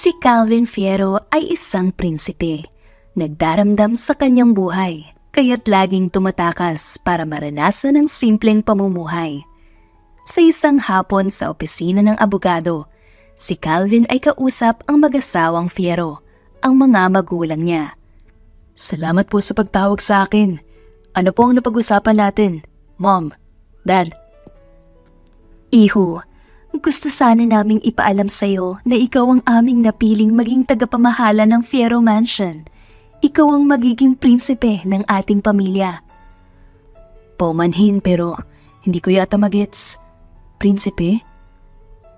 Si Calvin Fierro ay isang prinsipe. Nagdaramdam sa kanyang buhay, kaya't laging tumatakas para maranasan ang simpleng pamumuhay. Sa isang hapon sa opisina ng abogado, si Calvin ay kausap ang mag-asawang Fierro, ang mga magulang niya. Salamat po sa pagtawag sa akin. Ano po ang napag-usapan natin, Mom, Dad? Iho, gusto sana naming ipaalam sa'yo na ikaw ang aming napiling maging tagapamahala ng Fierro Mansion. Ikaw ang magiging prinsipe ng ating pamilya. Paumanhin pero hindi ko yata magets. Prinsipe?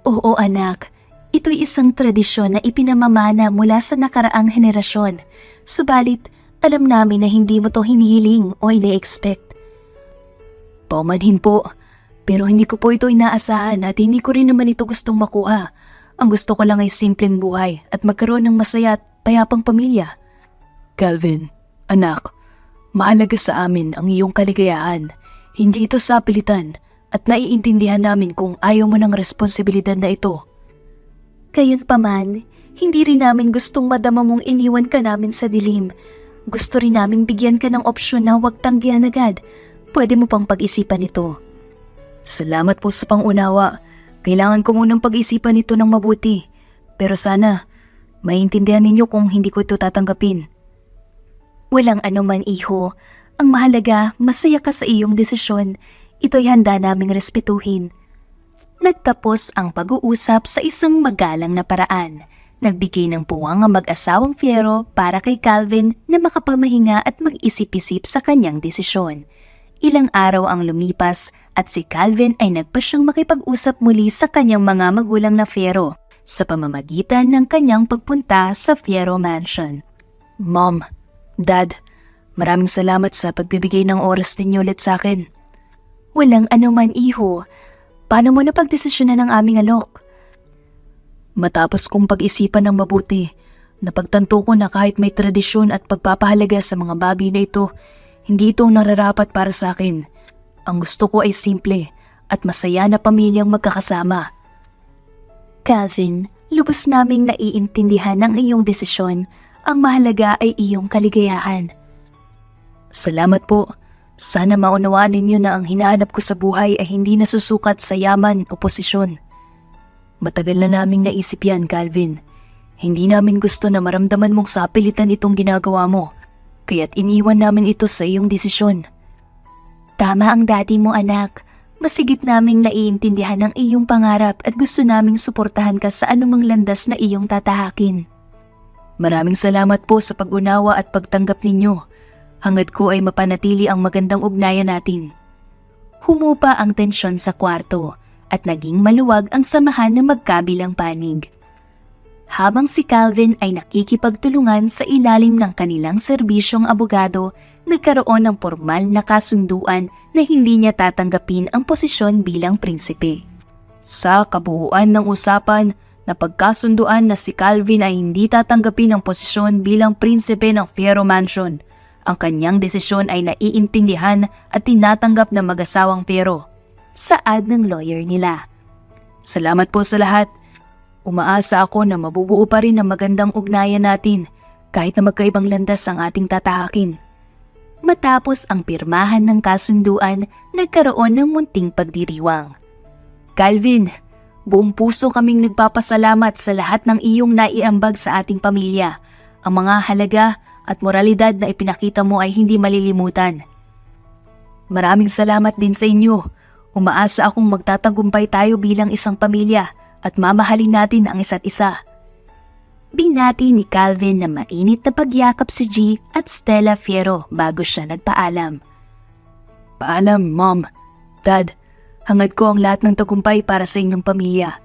Oo anak, ito'y isang tradisyon na ipinamamana mula sa nakaraang henerasyon. Subalit, alam namin na hindi mo to hinihiling o ine-expect. Paumanhin po. Pero hindi ko po ito inaasahan at hindi ko rin naman ito gustong makuha. Ang gusto ko lang ay simpleng buhay at magkaroon ng masaya at payapang pamilya. Calvin, anak, mahalaga sa amin ang iyong kaligayahan. Hindi ito sapilitan at naiintindihan namin kung ayaw mo ng responsibilidad na ito. Gayunpaman, hindi rin namin gustong madama mong iniwan ka namin sa dilim. Gusto rin naming bigyan ka ng opsyon na huwag tanggihan agad. Pwede mo pang pag-isipan ito. Salamat po sa pangunawa. Kailangan ko munang pag-isipan ito ng mabuti. Pero sana, maintindihan ninyo kung hindi ko ito tatanggapin. Walang anuman, iho. Ang mahalaga, masaya ka sa iyong desisyon. Ito'y handa naming respetuhin. Nagtapos ang pag-uusap sa isang magalang na paraan. Nagbigay ng puwang ang mag-asawang Fierro para kay Calvin na makapamahinga at mag-isip-isip sa kanyang desisyon. Ilang araw ang lumipas at si Calvin ay nagpasyang makipag-usap muli sa kanyang mga magulang na Fierro sa pamamagitan ng kanyang pagpunta sa Fierro Mansion. Mom, Dad, maraming salamat sa pagbibigay ng oras ninyo ulit sa akin. Walang anuman, iho. Paano mo napagdesisyonan ng aming alok? Matapos kong pag-isipan ng mabuti, napagtanto ko na kahit may tradisyon at pagpapahalaga sa mga bagay na ito, hindi ito nararapat para sa akin. Ang gusto ko ay simple at masaya na pamilyang magkakasama. Calvin, lubos naming naiintindihan ang iyong desisyon. Ang mahalaga ay iyong kaligayahan. Salamat po. Sana maunawaan ninyo na ang hinahanap ko sa buhay ay hindi nasusukat sa yaman o posisyon. Matagal na naming naisip yan, Calvin. Hindi namin gusto na maramdaman mong sapilitan itong ginagawa mo. Kaya't iniwan namin ito sa iyong desisyon. Tama ang daddy mo, anak. Masigit naming naiintindihan ang iyong pangarap at gusto naming suportahan ka sa anumang landas na iyong tatahakin. Maraming salamat po sa pag-unawa at pagtanggap ninyo. Hangad ko ay mapanatili ang magandang ugnayan natin. Humupa ang tensyon sa kwarto at naging maluwag ang samahan ng magkabilang panig. Habang si Calvin ay nakikipagtulungan sa ilalim ng kanilang serbisyong abogado, nagkaroon ng formal na kasunduan na hindi niya tatanggapin ang posisyon bilang prinsipe. Sa kabuuan ng usapan, napagkasunduan na si Calvin ay hindi tatanggapin ang posisyon bilang prinsipe ng Fierro Mansion. Ang kanyang desisyon ay naiintindihan at tinatanggap ng mag-asawang Fierro. Saad ng lawyer nila. Salamat po sa lahat. Umaasa ako na mabubuo pa rin ang magandang ugnayan natin kahit na magkaibang landas ang ating tatahakin. Matapos ang pirmahan ng kasunduan, nagkaroon ng munting pagdiriwang. Calvin, buong puso kaming nagpapasalamat sa lahat ng iyong naiambag sa ating pamilya. Ang mga halaga at moralidad na ipinakita mo ay hindi malilimutan. Maraming salamat din sa inyo. Umaasa akong magtatagumpay tayo bilang isang pamilya at mamahalin natin ang isa't isa. Binati ni Calvin na mainit na pagyakap si G at Stella Fierro bago siya nagpaalam. Paalam, Mom, Dad, hangad ko ang lahat ng tagumpay para sa inyong pamilya.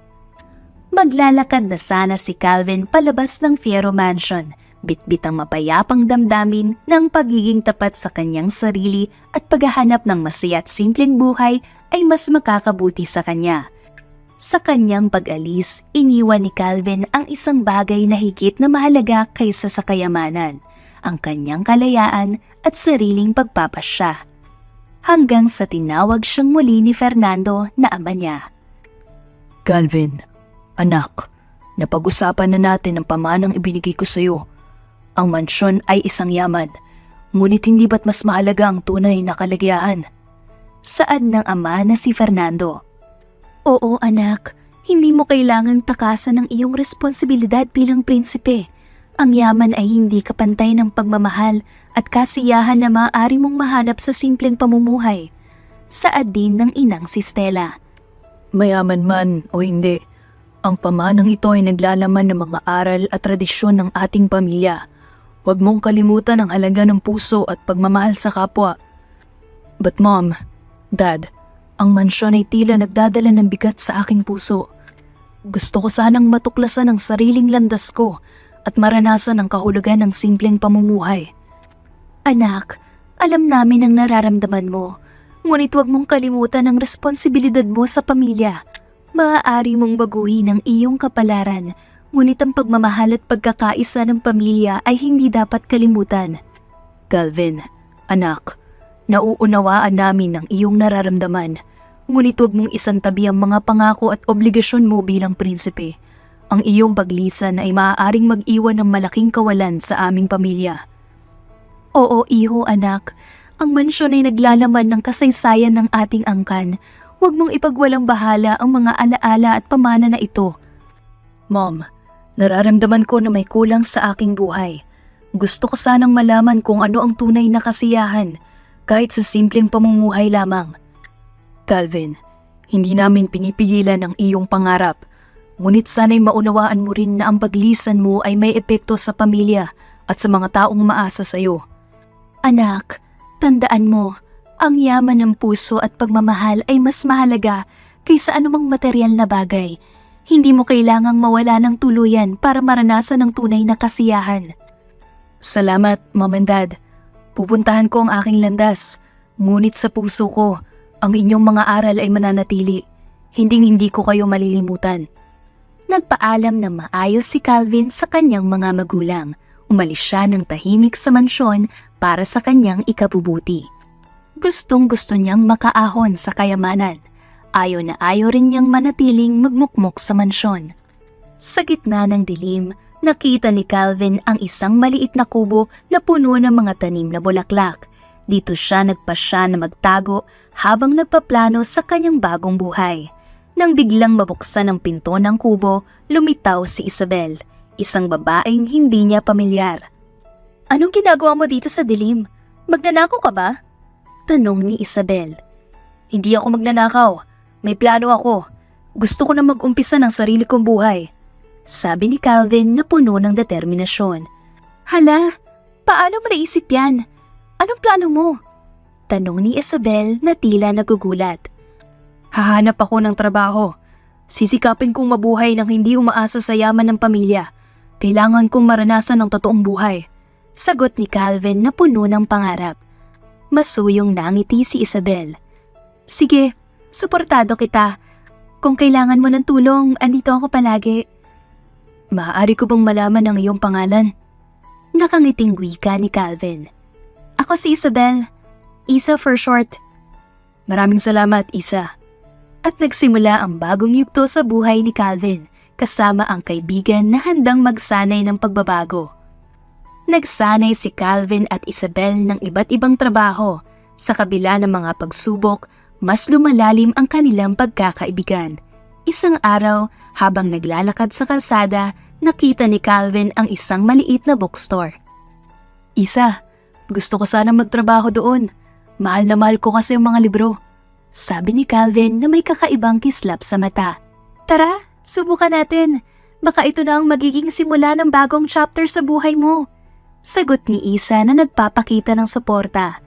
Maglalakad na sana si Calvin palabas ng Fierro Mansion, bitbit ang mapayapang damdamin ng pagiging tapat sa kanyang sarili at paghahanap ng masaya at simpleng buhay ay mas makakabuti sa kanya. Sa kanyang pag-alis, iniwan ni Calvin ang isang bagay na higit na mahalaga kaysa sa kayamanan, ang kanyang kalayaan at sariling pagpapasya. Hanggang sa tinawag siyang muli ni Fernando na ama niya. Calvin, anak, Napag-usapan na natin ang pamanang ibinigay ko sa'yo. Ang mansyon ay isang yaman, ngunit hindi ba't mas mahalaga ang tunay na kalagayahan? Saad ng ama na si Fernando. Oo anak, hindi mo kailangang takasan ang iyong responsibilidad bilang prinsipe. Ang yaman ay hindi kapantay ng pagmamahal at kasiyahan na maaari mong mahanap sa simpleng pamumuhay. Saad din ng inang si Stella. Mayaman man o hindi, ang pamanang ito ay naglalaman ng mga aral at tradisyon ng ating pamilya. Huwag mong kalimutan ang halaga ng puso at pagmamahal sa kapwa. But Mom, Dad, ang mansyon ay tila nagdadala ng bigat sa aking puso. Gusto ko sanang matuklasan ang sariling landas ko at maranasan ang kahulugan ng simpleng pamumuhay. Anak, alam namin ang nararamdaman mo. Ngunit huwag mong kalimutan ang responsibilidad mo sa pamilya. Maaari mong baguhin ang iyong kapalaran, ngunit ang pagmamahal at pagkakaisa ng pamilya ay hindi dapat kalimutan. Calvin, anak, nauunawaan namin ang iyong nararamdaman, ngunit huwag mong isantabi ang mga pangako at obligasyon mo bilang prinsipe. Ang iyong paglisan ay maaaring mag-iwan ng malaking kawalan sa aming pamilya. Oo, iho anak. Ang mansyon ay naglalaman ng kasaysayan ng ating angkan. Huwag mong ipagwalang bahala ang mga alaala at pamana na ito. Mom, nararamdaman ko na may kulang sa aking buhay. Gusto ko sanang malaman kung ano ang tunay na kasiyahan, kahit sa simpleng pamumuhay lamang. Calvin, hindi namin pinipigilan ang iyong pangarap. Ngunit sana'y maunawaan mo rin na ang paglisan mo ay may epekto sa pamilya at sa mga taong maasa sa iyo. Anak, tandaan mo, ang yaman ng puso at pagmamahal ay mas mahalaga kaysa anumang material na bagay. Hindi mo kailangang mawala ng tuluyan para maranasan ang tunay na kasiyahan. Salamat, Mom and Dad. Pupuntahan ko ang aking landas. Ngunit sa puso ko, ang inyong mga aral ay mananatili. Hinding-hindi ko kayo malilimutan. Nagpaalam na maayos si Calvin sa kanyang mga magulang. Umalis siya ng tahimik sa mansyon para sa kanyang ikabubuti. Gustong-gusto niyang makaahon sa kayamanan. Ayaw na ayaw rin niyang manatiling magmukmok sa mansyon. Sa gitna ng dilim, nakita ni Calvin ang isang maliit na kubo na puno ng mga tanim na bulaklak. Dito siya nagpasya na magtago habang nagpaplano sa kanyang bagong buhay. Nang biglang mabuksan ang pinto ng kubo, lumitaw si Isabel, isang babaeng hindi niya pamilyar. Anong ginagawa mo dito sa dilim? Magnanakaw ka ba? Tanong ni Isabel. Hindi ako magnanakaw. May plano ako. Gusto ko na mag-umpisa ng sarili kong buhay. Sabi ni Calvin na puno ng determinasyon. Hala, paano mo naisip yan? Anong plano mo? Tanong ni Isabel na tila nagugulat. Hahanap ako ng trabaho. Sisikapin kong mabuhay nang hindi umaasa sa yaman ng pamilya. Kailangan kong maranasan ang totoong buhay. Sagot ni Calvin na puno ng pangarap. Masuyong nangiti si Isabel. Sige, suportado kita. Kung kailangan mo ng tulong, andito ako palagi. Maaari ko bang malaman ang iyong pangalan? Nakangiting wika ni Calvin. Ako si Isabel. Isa for short. Maraming salamat, Isa. At nagsimula ang bagong yugto sa buhay ni Calvin kasama ang kaibigan na handang magsanay ng pagbabago. Nagsanay si Calvin at Isabel ng iba't ibang trabaho. Sa kabila ng mga pagsubok, mas lumalalim ang kanilang pagkakaibigan. Isang araw, habang naglalakad sa kalsada, nakita ni Calvin ang isang maliit na bookstore. Isa, gusto ko sana magtrabaho doon. Mahal na mahal ko kasi ang mga libro. Sabi ni Calvin na may kakaibang kislap sa mata. Tara, subukan natin. Baka ito na ang magiging simula ng bagong chapter sa buhay mo. Sagot ni Isa na nagpapakita ng suporta.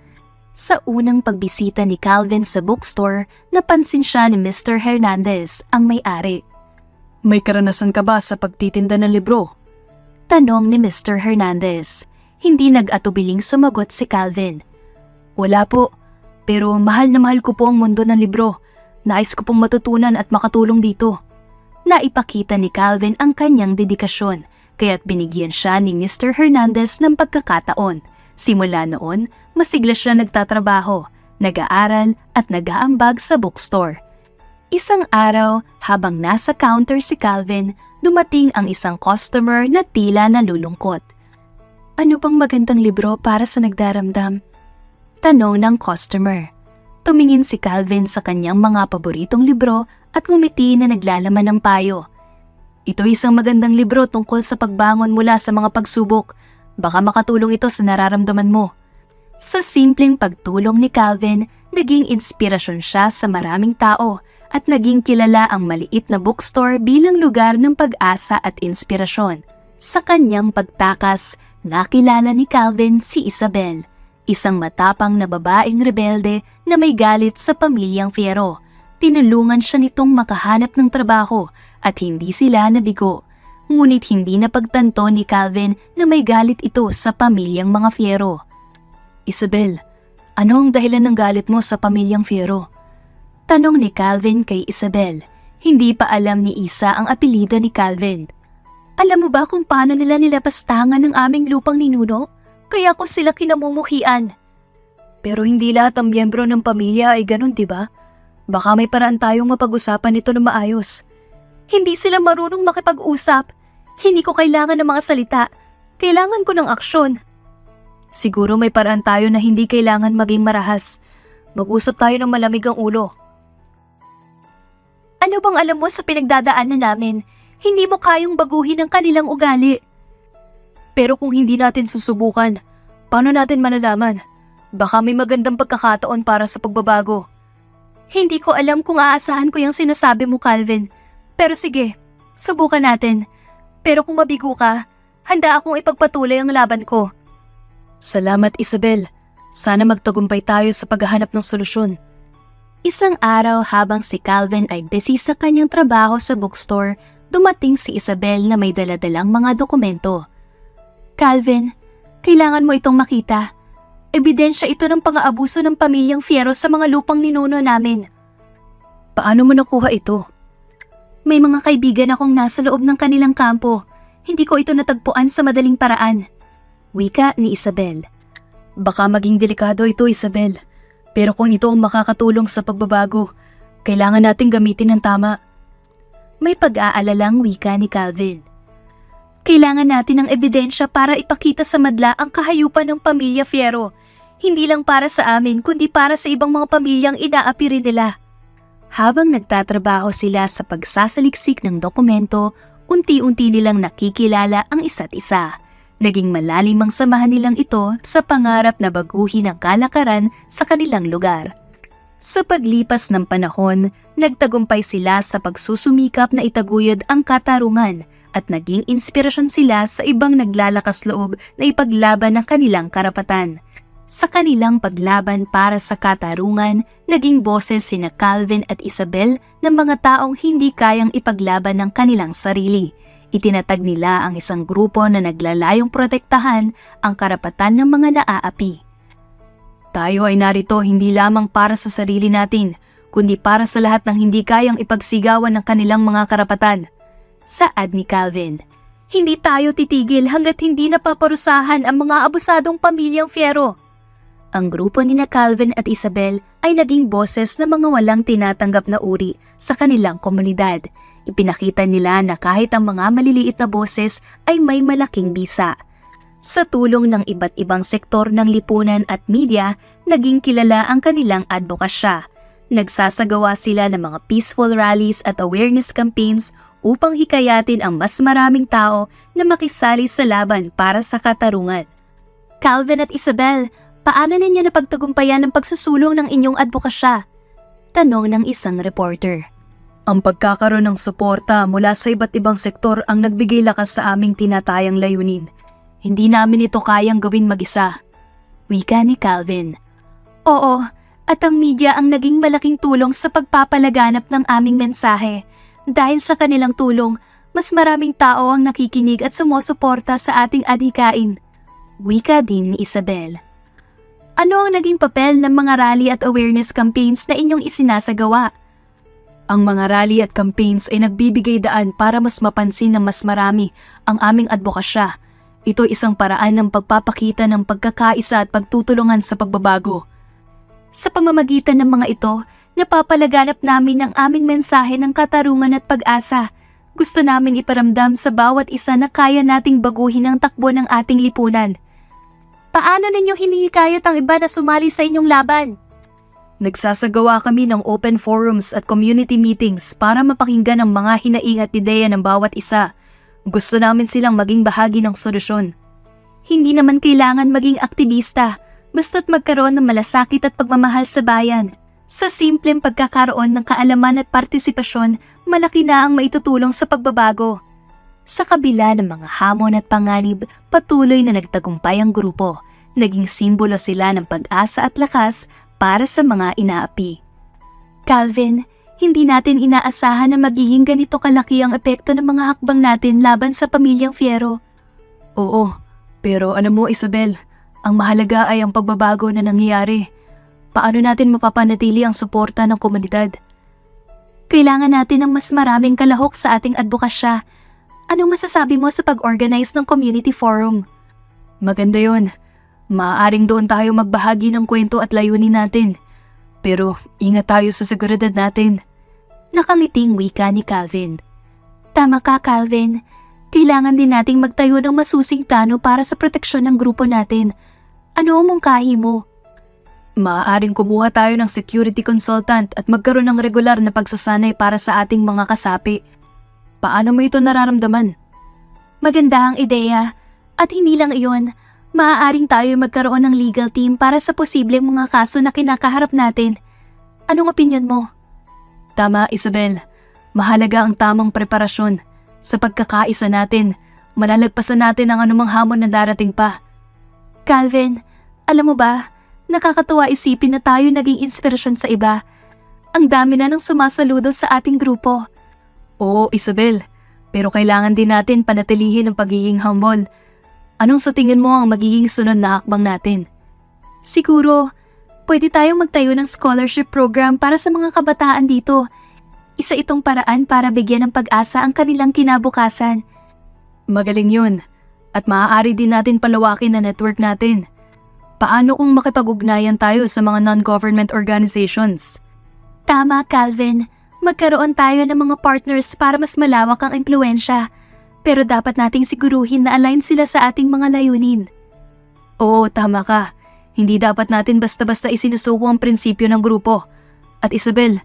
Sa unang pagbisita ni Calvin sa bookstore, napansin siya ni Mr. Hernandez, ang may-ari. May karanasan ka ba sa pagtitinda ng libro? Tanong ni Mr. Hernandez. Hindi nag-atubiling sumagot si Calvin. Wala po. Pero mahal na mahal ko po ang mundo ng libro. Nais ko pong matutunan at makatulong dito. Naipakita ni Calvin ang kanyang dedikasyon, kaya't binigyan siya ni Mr. Hernandez ng pagkakataon. Simula noon, masigla siya nagtatrabaho, nag-aaral at nag-aambag sa bookstore. Isang araw, habang nasa counter si Calvin, dumating ang isang customer na tila nalulungkot. Ano bang magandang libro para sa nagdaramdam? Tanong ng customer. Tumingin si Calvin sa kanyang mga paboritong libro at ngumiti na naglalaman ng payo. Ito isang magandang libro tungkol sa pagbangon mula sa mga pagsubok. Baka makatulong ito sa nararamdaman mo. Sa simpleng pagtulong ni Calvin, naging inspirasyon siya sa maraming tao at naging kilala ang maliit na bookstore bilang lugar ng pag-asa at inspirasyon. Sa kanyang pagtakas, nakilala ni Calvin si Isabel, isang matapang na babaeng rebelde na may galit sa pamilyang Fierro. Tinulungan siya nitong makahanap ng trabaho at hindi sila nabigo. Ngunit hindi napagtanto ni Calvin na may galit ito sa pamilyang mga Fierro. Isabel, ano ang dahilan ng galit mo sa pamilyang Fierro? Tanong ni Calvin kay Isabel. Hindi pa alam ni Isa ang apelyido ni Calvin. Alam mo ba kung paano nila nilapastangan ng aming lupang ninuno? Kaya ko sila kinamumuhian. Pero hindi lahat ng miyembro ng pamilya ay ganun, diba? Baka may paraan tayong mapag-usapan ito na maayos. Hindi sila marunong makipag-usap. Hindi ko kailangan ng mga salita. Kailangan ko ng aksyon. Siguro may paraan tayo na hindi kailangan maging marahas. Mag-usap tayo ng malamig ang ulo. Ano bang alam mo sa pinagdadaanan namin? Hindi mo kayang baguhin ang kanilang ugali. Pero kung hindi natin susubukan, paano natin malalaman? Baka may magandang pagkakataon para sa pagbabago. Hindi ko alam kung aasahan ko yung sinasabi mo, Calvin. Pero sige, subukan natin. Pero kung mabigo ka, handa akong ipagpatuloy ang laban ko. Salamat, Isabel. Sana magtagumpay tayo sa paghahanap ng solusyon. Isang araw habang si Calvin ay busy sa kanyang trabaho sa bookstore, dumating si Isabel na may daladalang mga dokumento. Calvin, kailangan mo itong makita. Ebidensya ito ng pang-aabuso ng pamilyang Fierro sa mga lupang ninuno namin. Paano mo nakuha ito? May mga kaibigan akong nasa loob ng kanilang kampo. Hindi ko ito natagpuan sa madaling paraan. Wika ni Isabel. Baka maging delikado ito, Isabel. Pero kung ito ang makakatulong sa pagbabago, kailangan nating gamitin ng tama. May pag-aalalang wika ni Calvin. Kailangan natin ng ebidensya para ipakita sa madla ang kahayupan ng pamilya Fierro. Hindi lang para sa amin kundi para sa ibang mga pamilyang inaapi rin nila. Habang nagtatrabaho sila sa pagsasaliksik ng dokumento, unti-unti nilang nakikilala ang isa't isa. Naging malalim ang samahan nilang ito sa pangarap na baguhin ang kalakaran sa kanilang lugar. Sa paglipas ng panahon, nagtagumpay sila sa pagsusumikap na itaguyod ang katarungan at naging inspirasyon sila sa ibang naglalakas loob na ipaglaban ang kanilang karapatan. Sa kanilang paglaban para sa katarungan, naging boses sina Calvin at Isabel ng mga taong hindi kayang ipaglaban ng kanilang sarili. Itinatag nila ang isang grupo na naglalayong protektahan ang karapatan ng mga naaapi. Tayo ay narito hindi lamang para sa sarili natin, kundi para sa lahat ng hindi kayang ipagsigawan ng kanilang mga karapatan. Saad ni Calvin. Hindi tayo titigil hanggat hindi napaparusahan ang mga abusadong pamilyang Fierro. Ang grupo ni Calvin at Isabel ay naging boses ng mga walang tinatanggap na uri sa kanilang komunidad. Ipinakita nila na kahit ang mga maliliit na boses ay may malaking bisa. Sa tulong ng iba't ibang sektor ng lipunan at media, naging kilala ang kanilang advokasya. Nagsasagawa sila ng mga peaceful rallies at awareness campaigns upang hikayatin ang mas maraming tao na makisali sa laban para sa katarungan. Calvin at Isabel, paano ninyo napagtagumpayan ang pagsusulong ng inyong advokasya? Tanong ng isang reporter. Ang pagkakaroon ng suporta mula sa iba't ibang sektor ang nagbigay lakas sa aming tinatayang layunin. Hindi namin ito kayang gawin mag-isa. Wika ni Calvin. Oo, at ang media ang naging malaking tulong sa pagpapalaganap ng aming mensahe. Dahil sa kanilang tulong, mas maraming tao ang nakikinig at sumusuporta sa ating adhikain. Wika din ni Isabel. Ano ang naging papel ng mga rally at awareness campaigns na inyong isinasagawa? Ang mga rally at campaigns ay nagbibigay daan para mas mapansin ng mas marami ang aming advokasya. Ito isang paraan ng pagpapakita ng pagkakaisa at pagtutulungan sa pagbabago. Sa pamamagitan ng mga ito, napapalaganap namin ang aming mensahe ng katarungan at pag-asa. Gusto namin iparamdam sa bawat isa na kaya nating baguhin ang takbo ng ating lipunan. Paano ninyo hinihikayat ang iba na sumali sa inyong laban? Nagsasagawa kami ng open forums at community meetings para mapakinggan ang mga hinaing at ideya ng bawat isa. Gusto namin silang maging bahagi ng solusyon. Hindi naman kailangan maging aktivista, basta't magkaroon ng malasakit at pagmamahal sa bayan. Sa simpleng pagkakaroon ng kaalaman at partisipasyon, malaki na ang maitutulong sa pagbabago. Sa kabila ng mga hamon at panganib, patuloy na nagtagumpay ang grupo. Naging simbolo sila ng pag-asa at lakas para sa mga inaapi. Calvin, hindi natin inaasahan na magiging ganito kalaki ang epekto ng mga hakbang natin laban sa pamilyang Fierro. Oo, pero alam mo Isabel, ang mahalaga ay ang pagbabago na nangyayari. Paano natin mapapanatili ang suporta ng komunidad? Kailangan natin ng mas maraming kalahok sa ating advokasya. Anong masasabi mo sa pag-organize ng community forum? Maganda yon. Maaaring doon tayo magbahagi ng kwento at layunin natin. Pero ingat tayo sa seguridad natin. Nakangiting wika ni Calvin. Tama ka, Calvin. Kailangan din nating magtayo ng masusing plano para sa proteksyon ng grupo natin. Ano ang mungkahi mo? Maaaring kumuha tayo ng security consultant at magkaroon ng regular na pagsasanay para sa ating mga kasapi. Paano mo ito nararamdaman? Maganda ang ideya. At hindi lang iyon, maaaring tayo magkaroon ng legal team para sa posibleng mga kaso na kinakaharap natin. Anong opinyon mo? Tama, Isabel. Mahalaga ang tamang preparasyon. Sa pagkakaisa natin, malalagpasan natin ang anumang hamon na darating pa. Calvin, alam mo ba, nakakatuwa isipin na tayo naging inspirasyon sa iba. Ang dami na nang sumasaludo sa ating grupo. Oo, Isabel. Pero kailangan din natin panatilihin ang pagiging humble. Anong sa tingin mo ang magiging sunod na hakbang natin? Siguro, pwede tayong magtayo ng scholarship program para sa mga kabataan dito. Isa itong paraan para bigyan ng pag-asa ang kanilang kinabukasan. Magaling yun. At maaari din natin palawakin ang network natin. Paano kung makipag-ugnayan tayo sa mga non-government organizations? Tama, Calvin. Magkaroon tayo ng mga partners para mas malawak ang impluensya. Pero dapat nating siguruhin na align sila sa ating mga layunin. Oo, tama ka. Hindi dapat natin basta-basta isinusuko ang prinsipyo ng grupo. At Isabel,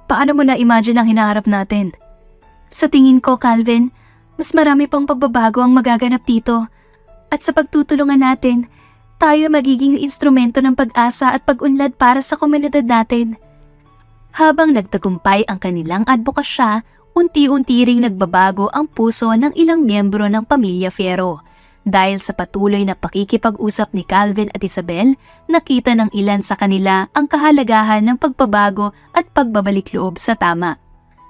paano mo na-imagine ang hinaharap natin? Sa tingin ko, Calvin, mas marami pang pagbabago ang magaganap dito. At sa pagtutulungan natin, tayo magiging instrumento ng pag-asa at pag-unlad para sa komunidad natin. Habang nagtagumpay ang kanilang advokasya, unti-unti ring nagbabago ang puso ng ilang miyembro ng pamilya Fierro. Dahil sa patuloy na pakikipag-usap ni Calvin at Isabel, nakita ng ilan sa kanila ang kahalagahan ng pagbabago at pagbabalik loob sa tama.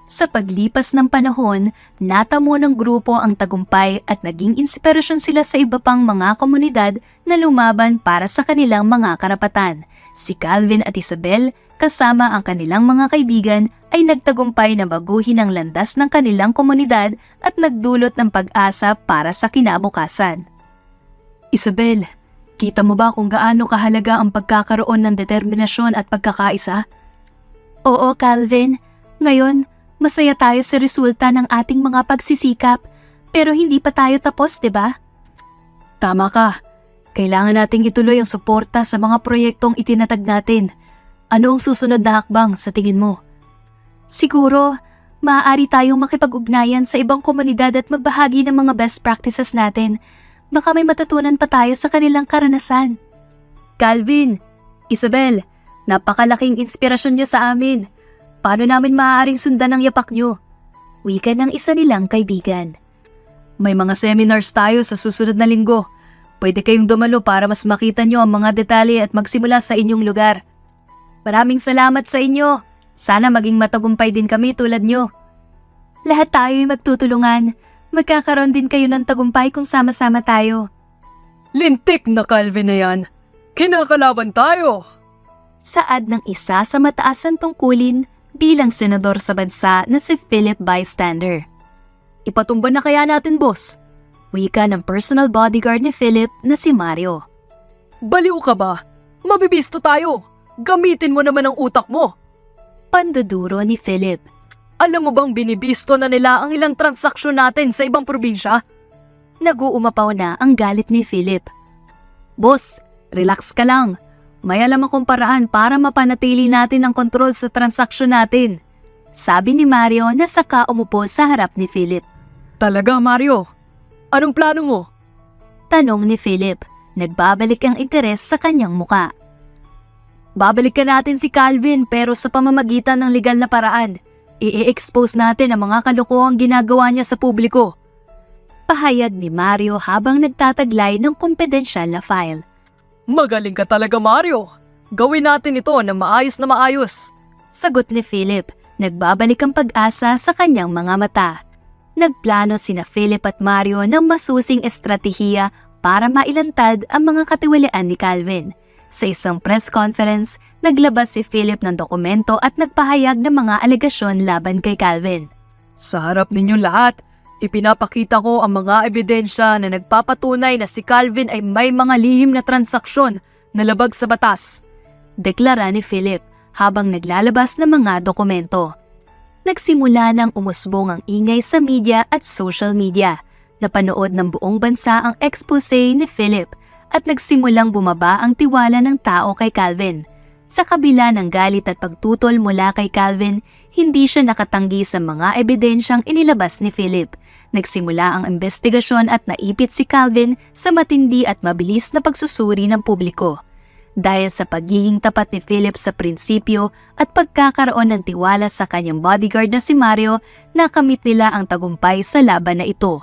Sa paglipas ng panahon, natamo ng grupo ang tagumpay at naging inspirasyon sila sa iba pang mga komunidad na lumaban para sa kanilang mga karapatan. Si Calvin at Isabel, kasama ang kanilang mga kaibigan, ay nagtagumpay na baguhin ang landas ng kanilang komunidad at nagdulot ng pag-asa para sa kinabukasan. Isabel, kita mo ba kung gaano kahalaga ang pagkakaroon ng determinasyon at pagkakaisa? Oo, Calvin. Ngayon, masaya tayo sa resulta ng ating mga pagsisikap, pero hindi pa tayo tapos, 'di ba? Tama ka. Kailangan nating ituloy ang suporta sa mga proyektong itinatag natin. Ano ang susunod na hakbang sa tingin mo? Siguro, maaari tayong makipag-ugnayan sa ibang komunidad at magbahagi ng mga best practices natin. Baka may matutunan pa tayo sa kanilang karanasan. Calvin, Isabel, napakalaking inspirasyon niyo sa amin. Paano namin maaaring sundan ang yapak niyo? Wika ng isa nilang kaibigan. May mga seminars tayo sa susunod na linggo. Pwede kayong dumalo para mas makita niyo ang mga detalye at magsimula sa inyong lugar. Maraming salamat sa inyo. Sana maging matagumpay din kami tulad niyo. Lahat tayo ay magtutulungan. Magkakaroon din kayo ng tagumpay kung sama-sama tayo. Lintik na Calvin na yan. Kinakalaban tayo! Saad ng isa sa mataas na tungkulin bilang senador sa bansa na si Philip Bystander. Ipatumba na kaya natin, boss? Wika ng personal bodyguard ni Philip na si Mario. Baliw ka ba? Mabibisto tayo! Gamitin mo naman ang utak mo! Panduduro ni Philip. Alam mo bang binibisto na nila ang ilang transaksyon natin sa ibang probinsya? Nag-uumapaw na ang galit ni Philip. Boss, relax ka lang. May alam akong paraan para mapanatili natin ang kontrol sa transaksyon natin. Sabi ni Mario na saka umupo sa harap ni Philip. Talaga, Mario? Anong plano mo? Tanong ni Philip. Nagbabalik ang interes sa kanyang muka. Babalikan natin si Calvin pero sa pamamagitan ng legal na paraan. I-expose natin ang mga kalokohang ginagawa niya sa publiko. Pahayag ni Mario habang nagtataglay ng kumpidensyal na file. Magaling ka talaga, Mario. Gawin natin ito na maayos na maayos. Sagot ni Philip. Nagbabalik ang pag-asa sa kanyang mga mata. Nagplano sina Philip at Mario ng masusing estratehiya para mailantad ang mga katiwalian ni Calvin. Sa isang press conference, naglabas si Philip ng dokumento at nagpahayag ng mga alegasyon laban kay Calvin. Sa harap ninyong lahat, ipinapakita ko ang mga ebidensya na nagpapatunay na si Calvin ay may mga lihim na transaksyon na labag sa batas. Deklara ni Philip habang naglalabas ng mga dokumento. Nagsimula ng umusbong ang ingay sa media at social media. Napanood ng buong bansa ang expose ni Philip at nagsimulang bumaba ang tiwala ng tao kay Calvin. Sa kabila ng galit at pagtutol mula kay Calvin, hindi siya nakatanggi sa mga ebidensyang inilabas ni Philip. Nagsimula ang investigasyon at naipit si Calvin sa matindi at mabilis na pagsusuri ng publiko. Dahil sa pagiging tapat ni Philip sa prinsipyo at pagkakaroon ng tiwala sa kanyang bodyguard na si Mario, nakamit nila ang tagumpay sa laban na ito.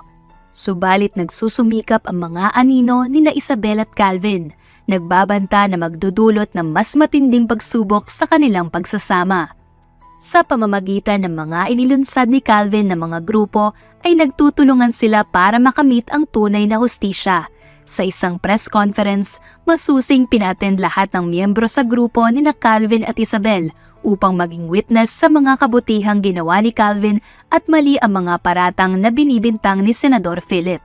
Subalit nagsusumikap ang mga anino ni na Isabel at Calvin, nagbabanta na magdudulot ng mas matinding pagsubok sa kanilang pagsasama. Sa pamamagitan ng mga inilunsad ni Calvin na mga grupo ay nagtutulungan sila para makamit ang tunay na hustisya. Sa isang press conference, masusing pinattend lahat ng miyembro sa grupo ni na Calvin at Isabel upang maging witness sa mga kabutihang ginawa ni Calvin at mali ang mga paratang na binibintang ni Senador Philip.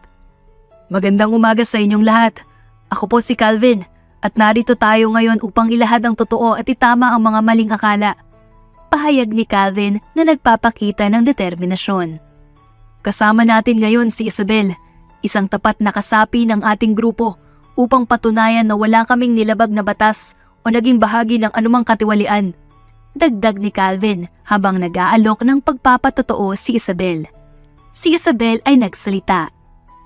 Magandang umaga sa inyong lahat. Ako po si Calvin at narito tayo ngayon upang ilahad ang totoo at itama ang mga maling akala. Pahayag ni Calvin na nagpapakita ng determinasyon. Kasama natin ngayon si Isabel, isang tapat na kasapi ng ating grupo upang patunayan na wala kaming nilabag na batas o naging bahagi ng anumang katiwalian. Dagdag ni Calvin habang nag-aalok ng pagpapatotoo si Isabel. Si Isabel ay nagsalita.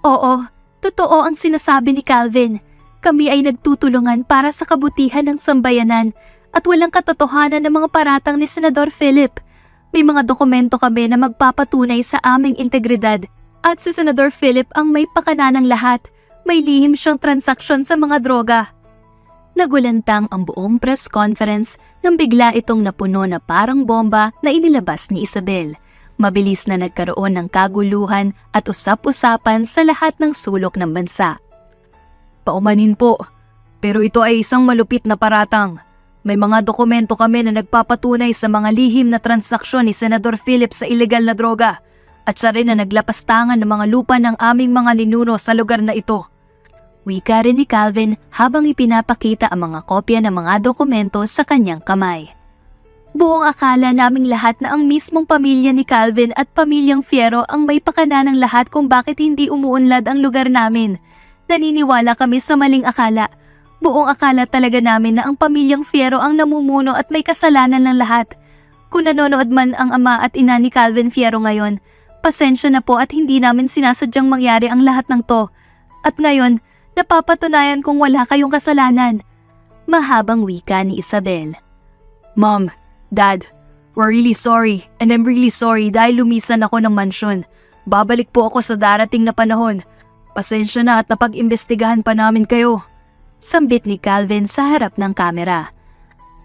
Oo, totoo ang sinasabi ni Calvin. Kami ay nagtutulungan para sa kabutihan ng sambayanan at walang katotohanan ng mga paratang ni Senador Philip. May mga dokumento kami na magpapatunay sa aming integridad at si Senador Philip ang may pakana ng lahat. May lihim siyang transaksyon sa mga droga. Nagulantang ang buong press conference nang bigla itong napuno na parang bomba na inilabas ni Isabel. Mabilis na nagkaroon ng kaguluhan at usap-usapan sa lahat ng sulok ng bansa. Paumanin po, pero ito ay isang malupit na paratang. May mga dokumento kami na nagpapatunay sa mga lihim na transaksyon ni Senador Philip sa ilegal na droga at siya rin na naglapastangan ng mga lupa ng aming mga ninuno sa lugar na ito. Wika rin ni Calvin habang ipinapakita ang mga kopya ng mga dokumento sa kanyang kamay. Buong akala naming lahat na ang mismong pamilya ni Calvin at pamilyang Fierro ang may pakana ng lahat kung bakit hindi umuunlad ang lugar namin. Naniniwala kami sa maling akala. Buong akala talaga namin na ang pamilyang Fierro ang namumuno at may kasalanan ng lahat. Kung nanonood man ang ama at ina ni Calvin Fierro ngayon, pasensya na po at hindi namin sinasadyang mangyari ang lahat ng to. At ngayon, napapatunayan kung wala kayong kasalanan. Mahabang wika ni Isabel. Mom, Dad, we're really sorry and I'm really sorry dahil lumisan ako ng mansyon. Babalik po ako sa darating na panahon. Pasensya na at napag-imbestigahan pa namin kayo. Sambit ni Calvin sa harap ng kamera.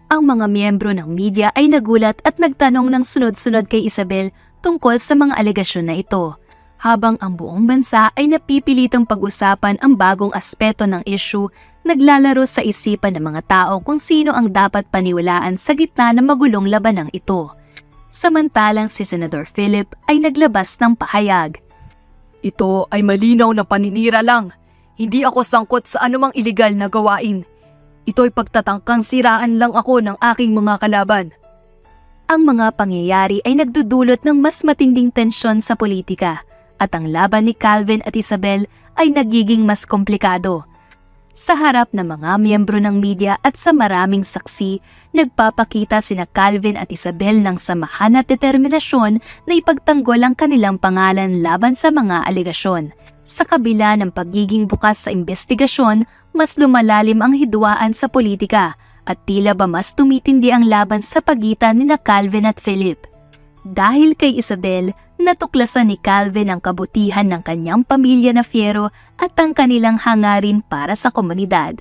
Ang mga miyembro ng media ay nagulat at nagtanong ng sunod-sunod kay Isabel tungkol sa mga alegasyon na ito. Habang ang buong bansa ay napipilitang pag-usapan ang bagong aspeto ng issue, naglalaro sa isipan ng mga tao kung sino ang dapat paniwalaan sa gitna ng magulong labanang ito. Samantalang si Senador Philip ay naglabas ng pahayag. Ito ay malinaw na paninira lang. Hindi ako sangkot sa anumang iligal na gawain. Ito'y pagtatangkang siraan lang ako ng aking mga kalaban. Ang mga pangyayari ay nagdudulot ng mas matinding tensyon sa politika at ang laban ni Calvin at Isabel ay nagiging mas komplikado. Sa harap ng mga miyembro ng media at sa maraming saksi, nagpapakita sina Calvin at Isabel ng samahan at determinasyon na ipagtanggol ang kanilang pangalan laban sa mga alegasyon. Sa kabila ng pagiging bukas sa investigasyon, mas lumalalim ang hidwaan sa politika at tila ba mas tumitindi ang laban sa pagitan ni Calvin at Philip. Dahil kay Isabel, natuklasan ni Calvin ang kabutihan ng kanyang pamilya na Fiero at ang kanilang hangarin para sa komunidad.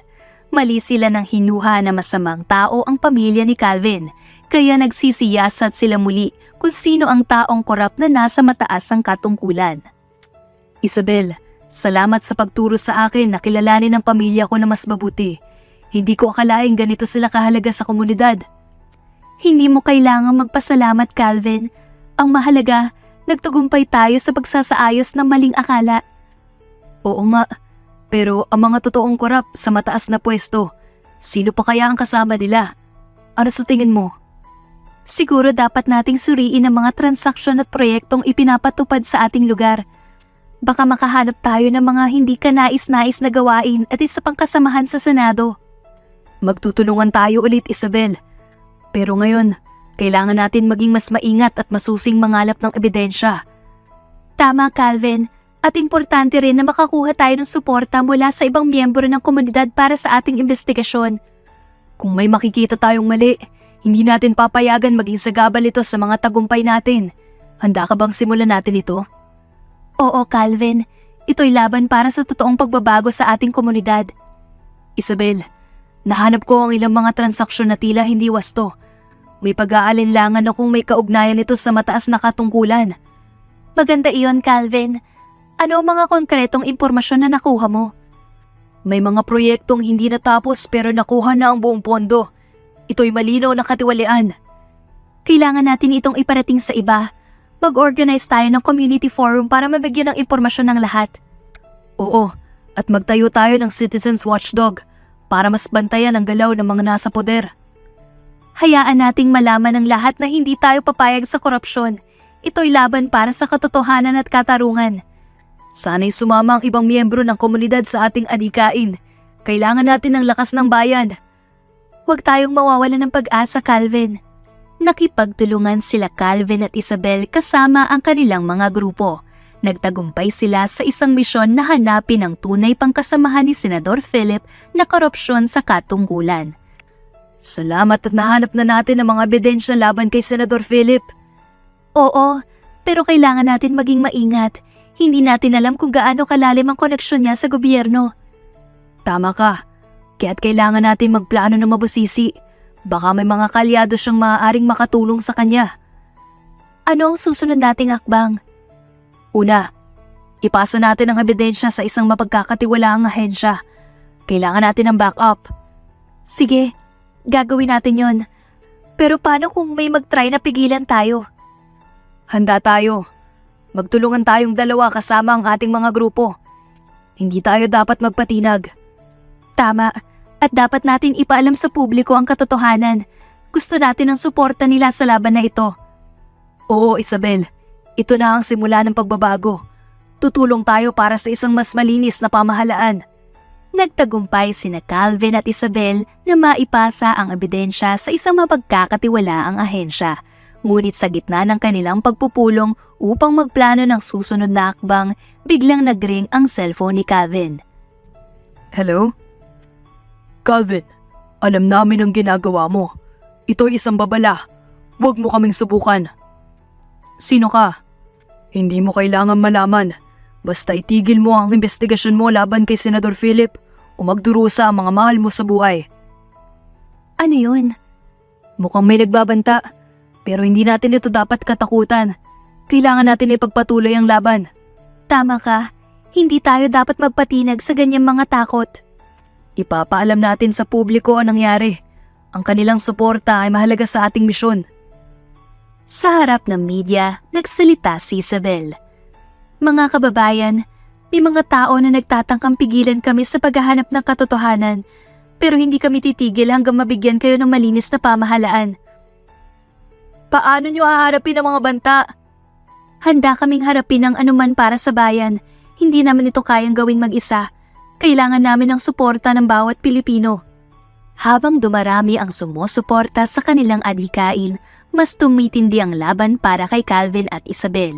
Mali sila ng hinuha na masamang tao ang pamilya ni Calvin, kaya nagsisiyasat sila muli kung sino ang taong korap na nasa mataas ang katungkulan. Isabel, salamat sa pagturo sa akin na kilalanin ang pamilya ko na mas mabuti. Hindi ko akalaing ganito sila kahalaga sa komunidad. Hindi mo kailangang magpasalamat, Calvin. Ang mahalaga, nagtagumpay tayo sa pagsasaayos ng maling akala. Oo nga, pero ang mga totoong korap sa mataas na pwesto, sino pa kaya ang kasama nila? Ano sa tingin mo? Siguro dapat nating suriin ang mga transaksyon at proyektong ipinapatupad sa ating lugar. Baka makahanap tayo ng mga hindi kanais-nais na gawain at isa pang kasamahan sa Senado. Magtutulungan tayo ulit, Isabel. Pero ngayon, kailangan natin maging mas maingat at masusing mangalap ng ebidensya. Tama, Calvin. At importante rin na makakuha tayo ng suporta mula sa ibang miyembro ng komunidad para sa ating investigasyon. Kung may makikita tayong mali, hindi natin papayagan maging sagabal ito sa mga tagumpay natin. Handa ka bang simulan natin ito? Oo, Calvin. Ito'y laban para sa totoong pagbabago sa ating komunidad. Isabel, nahanap ko ang ilang mga transaksyon na tila hindi wasto. May pag-aalinlangan akong may kaugnayan ito sa mataas na katungkulan. Maganda iyon, Calvin. Ano ang mga konkretong impormasyon na nakuha mo? May mga proyektong hindi natapos pero nakuha na ang buong pondo. Ito'y malinaw na katiwalian. Kailangan natin itong iparating sa iba. Mag-organize tayo ng community forum para mabigyan ng impormasyon ng lahat. Oo, at magtayo tayo ng Citizens Watchdog para mas bantayan ang galaw ng mga nasa poder. Hayaan nating malaman ng lahat na hindi tayo papayag sa korupsyon. Ito'y laban para sa katotohanan at katarungan. Sana'y sumama ang ibang miyembro ng komunidad sa ating adikain. Kailangan natin ng lakas ng bayan. Huwag tayong mawawalan ng pag-asa, Calvin. Nakipagtulungan sila Calvin at Isabel kasama ang kanilang mga grupo. Nagtagumpay sila sa isang misyon na hanapin ang tunay pang kasamahan ni Senador Philip na korupsyon sa katungkulan. Salamat at nahanap na natin ang mga ebidensya laban kay Senador Philip. Oo, pero kailangan natin maging maingat. Hindi natin alam kung gaano kalalim ang koneksyon niya sa gobyerno. Tama ka. Kaya't kailangan natin magplano ng mabusisi. Baka may mga kalyado siyang maaaring makatulong sa kanya. Ano ang susunod nating hakbang? Una, ipasa natin ang ebidensya sa isang mapagkakatiwalaang ahensya. Kailangan natin ng backup. Sige. Gagawin natin yon. Pero paano kung may mag-try na pigilan tayo? Handa tayo. Magtulungan tayong dalawa kasama ang ating mga grupo. Hindi tayo dapat magpatinag. Tama. At dapat natin ipaalam sa publiko ang katotohanan. Gusto natin ang suporta nila sa laban na ito. Oo, Isabel. Ito na ang simula ng pagbabago. Tutulong tayo para sa isang mas malinis na pamahalaan. Nagtagumpay sina Calvin at Isabel na maipasa ang ebidensya sa isang mapagkakatiwalaang ahensya. Ngunit sa gitna ng kanilang pagpupulong upang magplano ng susunod na hakbang, biglang nag-ring ang cellphone ni Calvin. Hello? Calvin, alam namin ang ginagawa mo. Ito'y isang babala. Huwag mo kaming subukan. Sino ka? Hindi mo kailangan malaman. Basta itigil mo ang investigasyon mo laban kay Senador Philip o magdurusa ang mga mahal mo sa buhay. Ano yun? Mukhang may nagbabanta, pero hindi natin ito dapat katakutan. Kailangan natin ipagpatuloy ang laban. Tama ka, hindi tayo dapat magpatinag sa ganyang mga takot. Ipapaalam natin sa publiko ang nangyari. Ang kanilang suporta ay mahalaga sa ating misyon. Sa harap ng media, nagsalita si Isabel. Mga kababayan, may mga tao na nagtatangkang pigilan kami sa paghahanap ng katotohanan, pero hindi kami titigil hanggang mabigyan kayo ng malinis na pamahalaan. Paano nyo haharapin ang mga banta? Handa kaming harapin ang anuman para sa bayan. Hindi naman ito kayang gawin mag-isa. Kailangan namin ng suporta ng bawat Pilipino. Habang dumarami ang sumusuporta sa kanilang adhikain, mas tumitindi ang laban para kay Calvin at Isabel.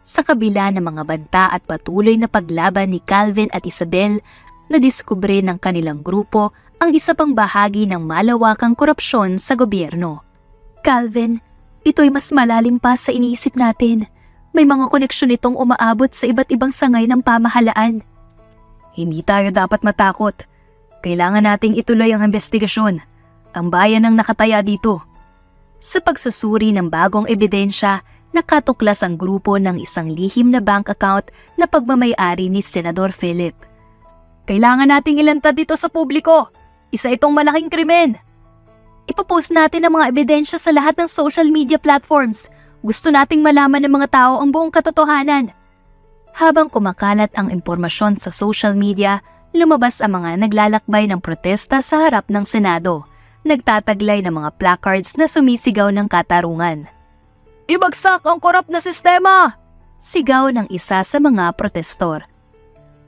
Sa kabila ng mga banta at patuloy na paglaban ni Calvin at Isabel, nadiskubre ng kanilang grupo ang isa pang bahagi ng malawakang korupsyon sa gobyerno. Calvin, ito'y mas malalim pa sa iniisip natin. May mga koneksyon itong umaabot sa iba't ibang sangay ng pamahalaan. Hindi tayo dapat matakot. Kailangan nating ituloy ang investigasyon. Ang bayan ang nakataya dito. Sa pagsusuri ng bagong ebidensya, nakatuklas ang grupo ng isang lihim na bank account na pagmamay-ari ni Senador Philip. Kailangan nating ilantad dito sa publiko. Isa itong malaking krimen. Ipopost natin ang mga ebidensya sa lahat ng social media platforms. Gusto nating malaman ng mga tao ang buong katotohanan. Habang kumakalat ang impormasyon sa social media, lumabas ang mga naglalakbay ng protesta sa harap ng Senado. Nagtataglay ng mga placards na sumisigaw ng katarungan. Ibagsak ang korap na sistema! Sigaw ng isa sa mga protestor.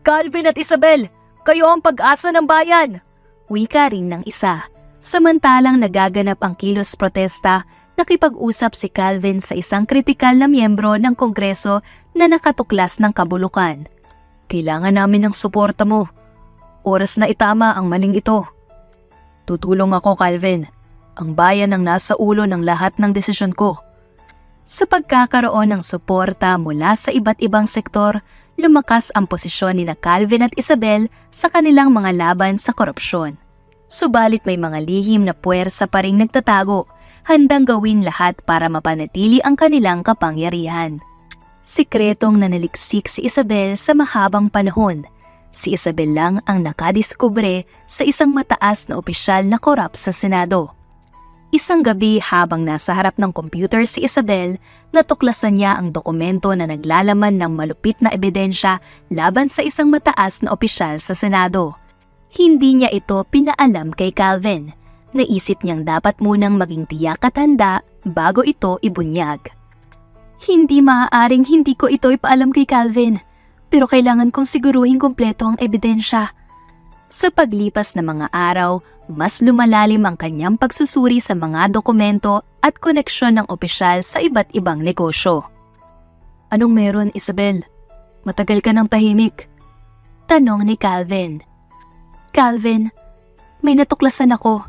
Calvin at Isabel, kayo ang pag-asa ng bayan! Wika rin ng isa. Samantalang nagaganap ang kilos protesta, nakipag-usap si Calvin sa isang kritikal na miyembro ng Kongreso na nakatuklas ng kabulukan. Kailangan namin ng suporta mo. Oras na itama ang maling ito. Tutulong ako, Calvin. Ang bayan ang nasa ulo ng lahat ng desisyon ko. Sa pagkakaroon ng suporta mula sa iba't ibang sektor, lumakas ang posisyon ni Calvin at Isabel sa kanilang mga laban sa korupsyon. Subalit may mga lihim na puwersa pa ring nagtatago, handang gawin lahat para mapanatili ang kanilang kapangyarihan. Sikretong nanaliksik si Isabel sa mahabang panahon. Si Isabel lang ang nakadiskubre sa isang mataas na opisyal na korap sa Senado. Isang gabi habang nasa harap ng computer si Isabel, natuklasan niya ang dokumento na naglalaman ng malupit na ebidensya laban sa isang mataas na opisyal sa Senado. Hindi niya ito pinaalam kay Calvin. Naisip niyang dapat munang maging tiyak at handa bago ito ibunyag. Hindi maaaring hindi ko ito ipaalam kay Calvin, pero kailangan kong siguruhin kumpleto ang ebidensya. Sa paglipas ng mga araw, mas lumalalim ang kanyang pagsusuri sa mga dokumento at koneksyon ng opisyal sa iba't ibang negosyo. Anong meron, Isabel? Matagal ka ng tahimik. Tanong ni Calvin. Calvin, may natuklasan ako.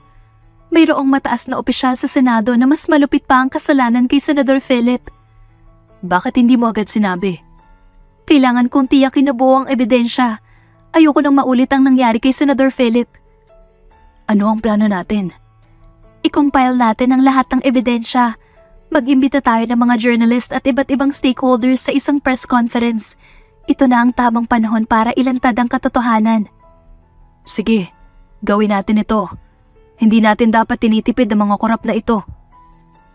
Mayroong mataas na opisyal sa Senado na mas malupit pa ang kasalanan kay Senador Philip. Bakit hindi mo agad sinabi? Kailangan kong tiyakin na buo ang ebidensya. Ayoko nang maulit ang nangyari kay Senador Philip. Ano ang plano natin? I-compile natin ang lahat ng ebidensya. Mag-imbita tayo ng mga journalist at iba't ibang stakeholders sa isang press conference. Ito na ang tamang panahon para ilantad ang katotohanan. Sige, gawin natin ito. Hindi natin dapat tinitipid ang mga korap na ito.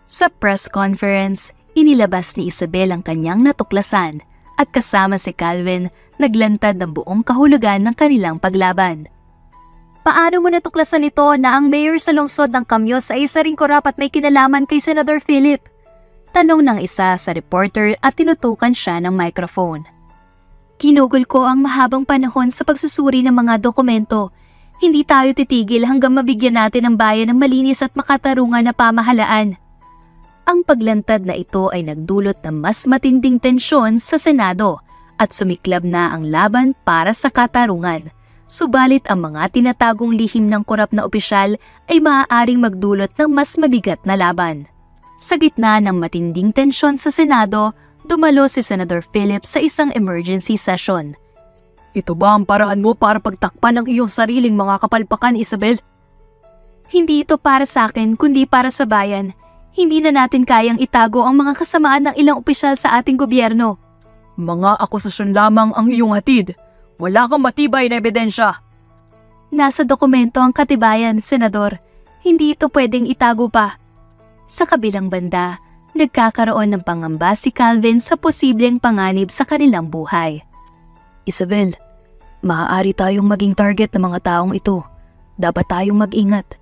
Sa press conference, inilabas ni Isabel ang kanyang natuklasan at kasama si Calvin, naglantad ng buong kahulugan ng kanilang paglaban. Paano mo natuklasan ito na ang mayor sa lungsod ng Kamyos ay isa ring korap at may kinalaman kay Senador Philip? Tanong ng isa sa reporter at tinutukan siya ng microphone. Ginugol ko ang mahabang panahon sa pagsusuri ng mga dokumento. Hindi tayo titigil hanggang mabigyan natin ang bayan ng malinis at makatarungan na pamahalaan. Ang paglantad na ito ay nagdulot ng mas matinding tensyon sa Senado at sumiklab na ang laban para sa katarungan. Subalit ang mga tinatagong lihim ng korap na opisyal ay maaaring magdulot ng mas mabigat na laban. Sa gitna ng matinding tensyon sa Senado, dumalo si Senator Philip sa isang emergency session. Ito ba ang paraan mo para pagtakpan ang iyong sariling mga kapalpakan, Isabel? Hindi ito para sa akin kundi para sa bayan. Hindi na natin kayang itago ang mga kasamaan ng ilang opisyal sa ating gobyerno. Mga akusasyon lamang ang iyong hatid. Wala kang matibay na ebidensya. Nasa dokumento ang katibayan, Senador. Hindi ito pwedeng itago pa. Sa kabilang banda, nagkakaroon ng pangamba si Calvin sa posibleng panganib sa kanilang buhay. Isabel, maaari tayong maging target ng mga taong ito. Dapat tayong mag-ingat.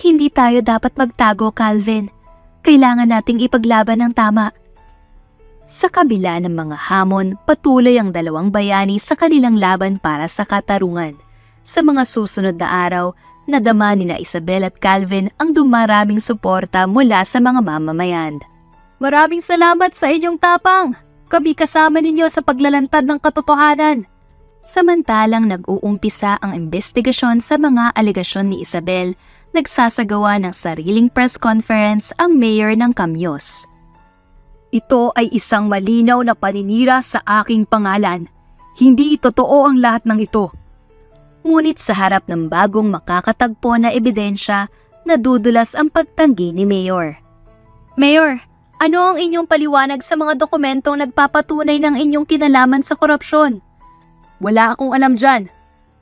Hindi tayo dapat magtago, Calvin. Kailangan nating ipaglaban ng tama. Sa kabila ng mga hamon, patuloy ang dalawang bayani sa kanilang laban para sa katarungan. Sa mga susunod na araw, nadama ni Isabel at Calvin ang dumaraming suporta mula sa mga mamamayan. Maraming salamat sa inyong tapang! Kami kasama ninyo sa paglalantad ng katotohanan. Samantalang nag-uumpisa ang investigasyon sa mga alegasyon ni Isabel, nagsasagawa ng sariling press conference ang mayor ng Camyos. Ito ay isang malinaw na paninira sa aking pangalan. Hindi totoo ang lahat ng ito. Ngunit sa harap ng bagong makakatagpo na ebidensya, nadudulas ang pagtanggi ni Mayor. Mayor, ano ang inyong paliwanag sa mga dokumentong nagpapatunay ng inyong kinalaman sa korupsyon? Wala akong alam dyan.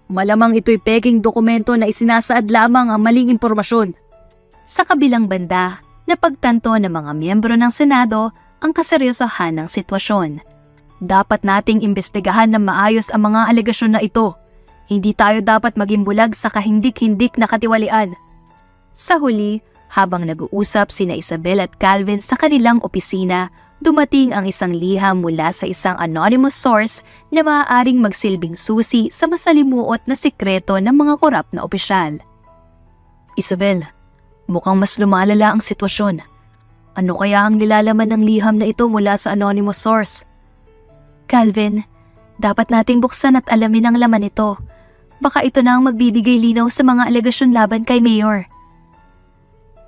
Malamang ito'y peking dokumento na isinasaad lamang ang maling impormasyon. Sa kabilang banda, napagtanto ng mga miyembro ng Senado ang kaseryosohan ng sitwasyon. Dapat nating imbestigahan ng maayos ang mga alegasyon na ito. Hindi tayo dapat maging bulag sa kahindik-hindik na katiwalian. Sa huli, habang nag-uusap sina Isabel at Calvin sa kanilang opisina, dumating ang isang liham mula sa isang anonymous source na maaaring magsilbing susi sa masalimuot na sikreto ng mga korap na opisyal. Isabel, mukhang mas lumalala ang sitwasyon. Ano kaya ang nilalaman ng liham na ito mula sa anonymous source? Calvin, dapat nating buksan at alamin ang laman nito. Baka ito na ang magbibigay linaw sa mga alegasyon laban kay Mayor.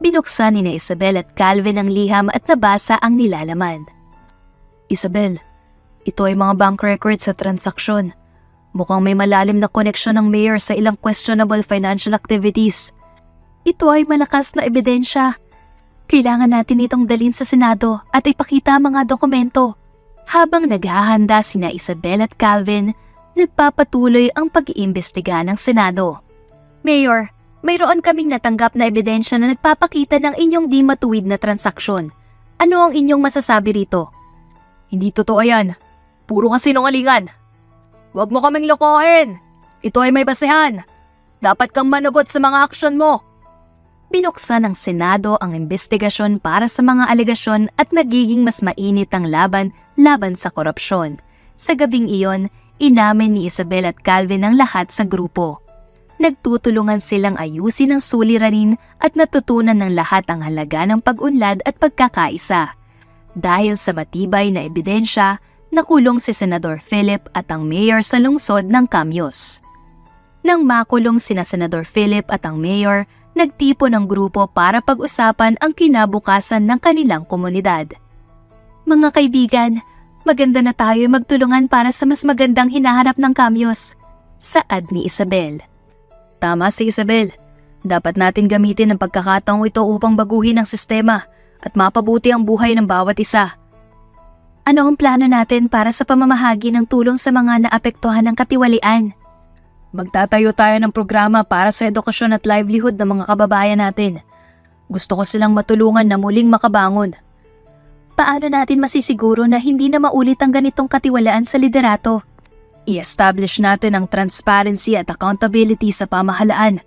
Binuksan ni Isabel at Calvin ang liham at nabasa ang nilalaman. Isabel, ito ay mga bank records sa transaksyon. Mukhang may malalim na koneksyon ng Mayor sa ilang questionable financial activities. Ito ay malakas na ebidensya. Kailangan natin itong dalhin sa Senado at ipakita ang mga dokumento. Habang naghahanda sina Isabel at Calvin, nagpapatuloy ang pag-iimbestiga ng Senado. Mayor, mayroon kaming natanggap na ebidensya na nagpapakita ng inyong di matuwid na transaksyon. Ano ang inyong masasabi rito? Hindi totoo yan. Puro kasinungalingan. Huwag mo kaming lokohin. Ito ay may basehan. Dapat kang managot sa mga aksyon mo. Binuksan ng Senado ang investigasyon para sa mga alegasyon at nagiging mas mainit ang laban sa korupsyon. Sa gabing iyon, inamin ni Isabel at Calvin ang lahat sa grupo. Nagtutulungan silang ayusin ang suliranin at natutunan ng lahat ang halaga ng pag-unlad at pagkakaisa. Dahil sa matibay na ebidensya, nakulong si Senador Philip at ang mayor sa lungsod ng Camyos. Nang makulong sina Senador Philip at ang mayor, nagtipon ng grupo para pag-usapan ang kinabukasan ng kanilang komunidad. Mga kaibigan, maganda na tayo magtulungan para sa mas magandang hinaharap ng Camyos. Saad ni Isabel. Tama si Isabel. Dapat natin gamitin ang pagkakataong ito upang baguhin ang sistema at mapabuti ang buhay ng bawat isa. Ano ang plano natin para sa pamamahagi ng tulong sa mga naapektuhan ng katiwalian? Magtatayo tayo ng programa para sa edukasyon at livelihood ng mga kababayan natin. Gusto ko silang matulungan na muling makabangon. Paano natin masisiguro na hindi na maulit ang ganitong katiwalaan sa liderato? I-establish natin ang transparency at accountability sa pamahalaan.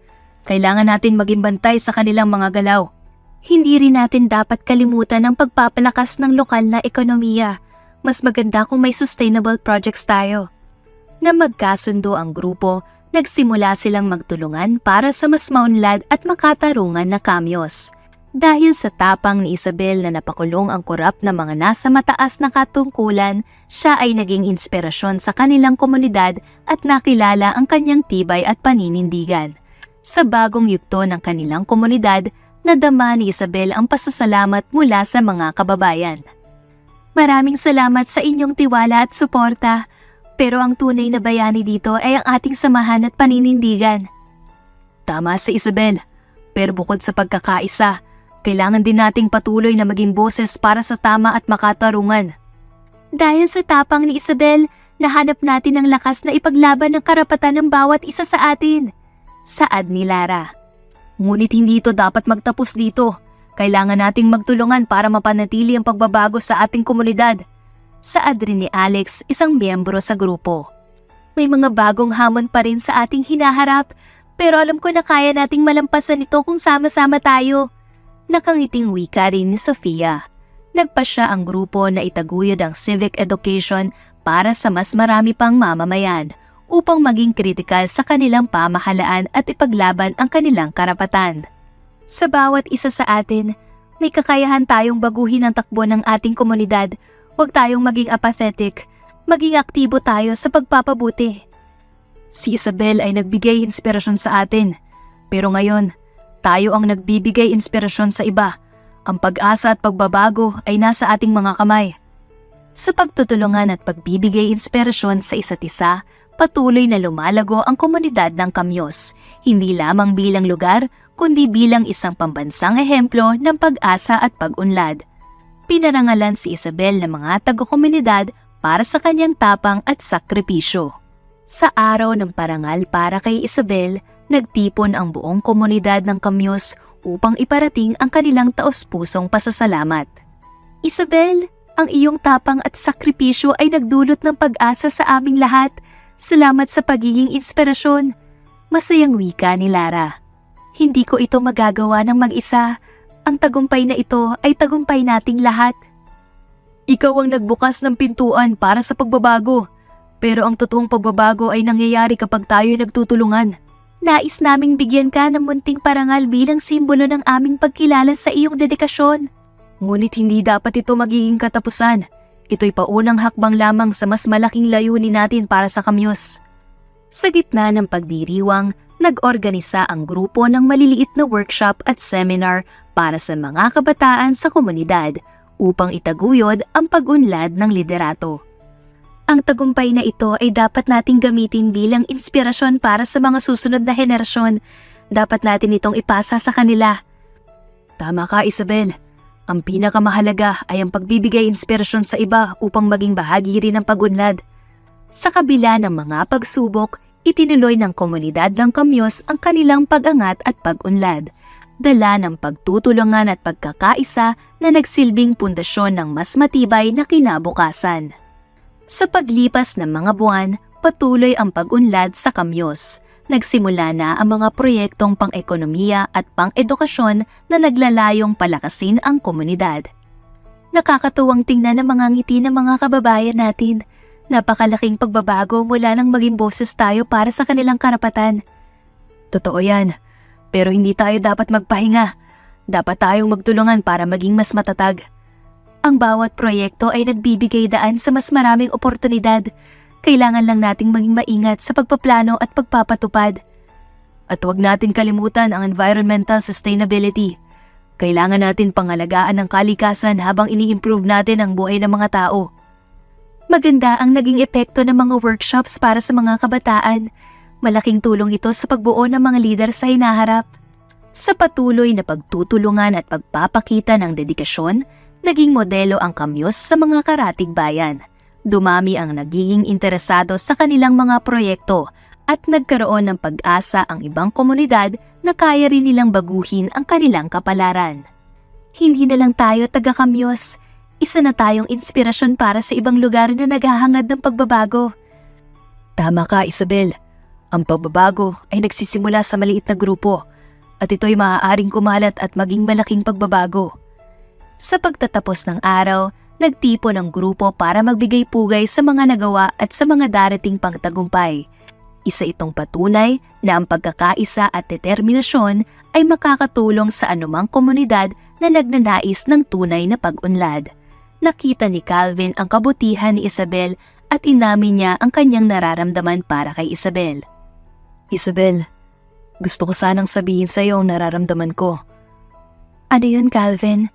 Kailangan natin maging bantay sa kanilang mga galaw. Hindi rin natin dapat kalimutan ang pagpapalakas ng lokal na ekonomiya. Mas maganda kung may sustainable projects tayo. Na magkasundo ang grupo, nagsimula silang magtulungan para sa mas maunlad at makatarungan na Camyos. Dahil sa tapang ni Isabel na napakulong ang korap na mga nasa mataas na katungkulan, siya ay naging inspirasyon sa kanilang komunidad at nakilala ang kanyang tibay at paninindigan. Sa bagong yugto ng kanilang komunidad, nadama ni Isabel ang pasasalamat mula sa mga kababayan. Maraming salamat sa inyong tiwala at suporta. Pero ang tunay na bayani dito ay ang ating samahan at paninindigan. Tama si Isabel, pero bukod sa pagkakaisa, kailangan din nating patuloy na maging boses para sa tama at makatarungan. Dahil sa tapang ni Isabel, nahanap natin ang lakas na ipaglaban ng karapatan ng bawat isa sa atin. Saad ni Lara. Ngunit hindi ito dapat magtapos dito. Kailangan nating magtulungan para mapanatili ang pagbabago sa ating komunidad. Saad rin ni Alex, isang miyembro sa grupo. May mga bagong hamon pa rin sa ating hinaharap, pero alam ko na kaya nating malampasan ito kung sama-sama tayo. Nakangiting wika rin ni Sofia. Nagpasya ang grupo na itaguyod ang civic education para sa mas marami pang mamamayan upang maging kritikal sa kanilang pamahalaan at ipaglaban ang kanilang karapatan. Sa bawat isa sa atin, may kakayahan tayong baguhin ang takbo ng ating komunidad. Huwag tayong maging apathetic, maging aktibo tayo sa pagpapabuti. Si Isabel ay nagbigay inspirasyon sa atin, pero ngayon, tayo ang nagbibigay inspirasyon sa iba. Ang pag-asa at pagbabago ay nasa ating mga kamay. Sa pagtutulungan at pagbibigay inspirasyon sa isa't isa, patuloy na lumalago ang komunidad ng Kamyos, hindi lamang bilang lugar, kundi bilang isang pambansang ehemplo ng pag-asa at pag-unlad. Pinarangalan si Isabel ng mga taga-komunidad para sa kanyang tapang at sakripisyo. Sa araw ng parangal para kay Isabel, nagtipon ang buong komunidad ng Kamyos upang iparating ang kanilang taos-pusong pasasalamat. Isabel, ang iyong tapang at sakripisyo ay nagdulot ng pag-asa sa aming lahat. Salamat sa pagiging inspirasyon. Masayang wika ni Lara. Hindi ko ito magagawa ng mag-isa. Ang tagumpay na ito ay tagumpay nating lahat. Ikaw ang nagbukas ng pintuan para sa pagbabago. Pero ang totoong pagbabago ay nangyayari kapag tayo'y nagtutulungan. Nais naming bigyan ka ng munting parangal bilang simbolo ng aming pagkilala sa iyong dedikasyon. Ngunit hindi dapat ito magiging katapusan. Ito'y paunang hakbang lamang sa mas malaking layunin natin para sa Kamyos. Sa gitna ng pagdiriwang, nag-organisa ang grupo ng maliliit na workshop at seminar para sa mga kabataan sa komunidad upang itaguyod ang pag-unlad ng liderato. Ang tagumpay na ito ay dapat nating gamitin bilang inspirasyon para sa mga susunod na henerasyon. Dapat natin itong ipasa sa kanila. Tama ka, Isabel. Ang pinakamahalaga ay ang pagbibigay inspirasyon sa iba upang maging bahagi rin ng pag-unlad. Sa kabila ng mga pagsubok, itinuloy ng komunidad ng Kamyos ang kanilang pag-angat at pag-unlad. Dala ng pagtutulungan at pagkakaisa na nagsilbing pundasyon ng mas matibay na kinabukasan. Sa paglipas ng mga buwan, patuloy ang pag-unlad sa Kamyos. Nagsimula na ang mga proyektong pang-ekonomiya at pang-edukasyon na naglalayong palakasin ang komunidad. Nakakatuwang tingnan ang mga ngiti ng mga kababayan natin. Napakalaking pagbabago mula nang maging boses tayo para sa kanilang karapatan. Totoo yan, pero hindi tayo dapat magpahinga. Dapat tayong magtulungan para maging mas matatag. Ang bawat proyekto ay nagbibigay daan sa mas maraming oportunidad. Kailangan lang nating maging maingat sa pagpaplano at pagpapatupad. At huwag natin kalimutan ang environmental sustainability. Kailangan natin pangalagaan ang kalikasan habang ini-improve natin ang buhay ng mga tao. Maganda ang naging epekto ng mga workshops para sa mga kabataan. Malaking tulong ito sa pagbuo ng mga lider sa hinaharap. Sa patuloy na pagtutulungan at pagpapakita ng dedikasyon, naging modelo ang Kamyos sa mga karatig bayan. Dumami ang nagiging interesado sa kanilang mga proyekto at nagkaroon ng pag-asa ang ibang komunidad na kaya rin nilang baguhin ang kanilang kapalaran. Hindi na lang tayo taga-Kamyos, isa na tayong inspirasyon para sa ibang lugar na naghahangad ng pagbabago. Tama ka, Isabel. Ang pagbabago ay nagsisimula sa maliit na grupo at ito'y maaaring kumalat at maging malaking pagbabago. Sa pagtatapos ng araw, nagtipon ang grupo para magbigay pugay sa mga nagawa at sa mga darating pang tagumpay. Isa itong patunay na ang pagkakaisa at determinasyon ay makakatulong sa anumang komunidad na nagnanais ng tunay na pag-unlad. Nakita ni Calvin ang kabutihan ni Isabel at inamin niya ang kanyang nararamdaman para kay Isabel. Isabel, gusto ko sanang sabihin sa iyo ang nararamdaman ko. Ano yun, Calvin?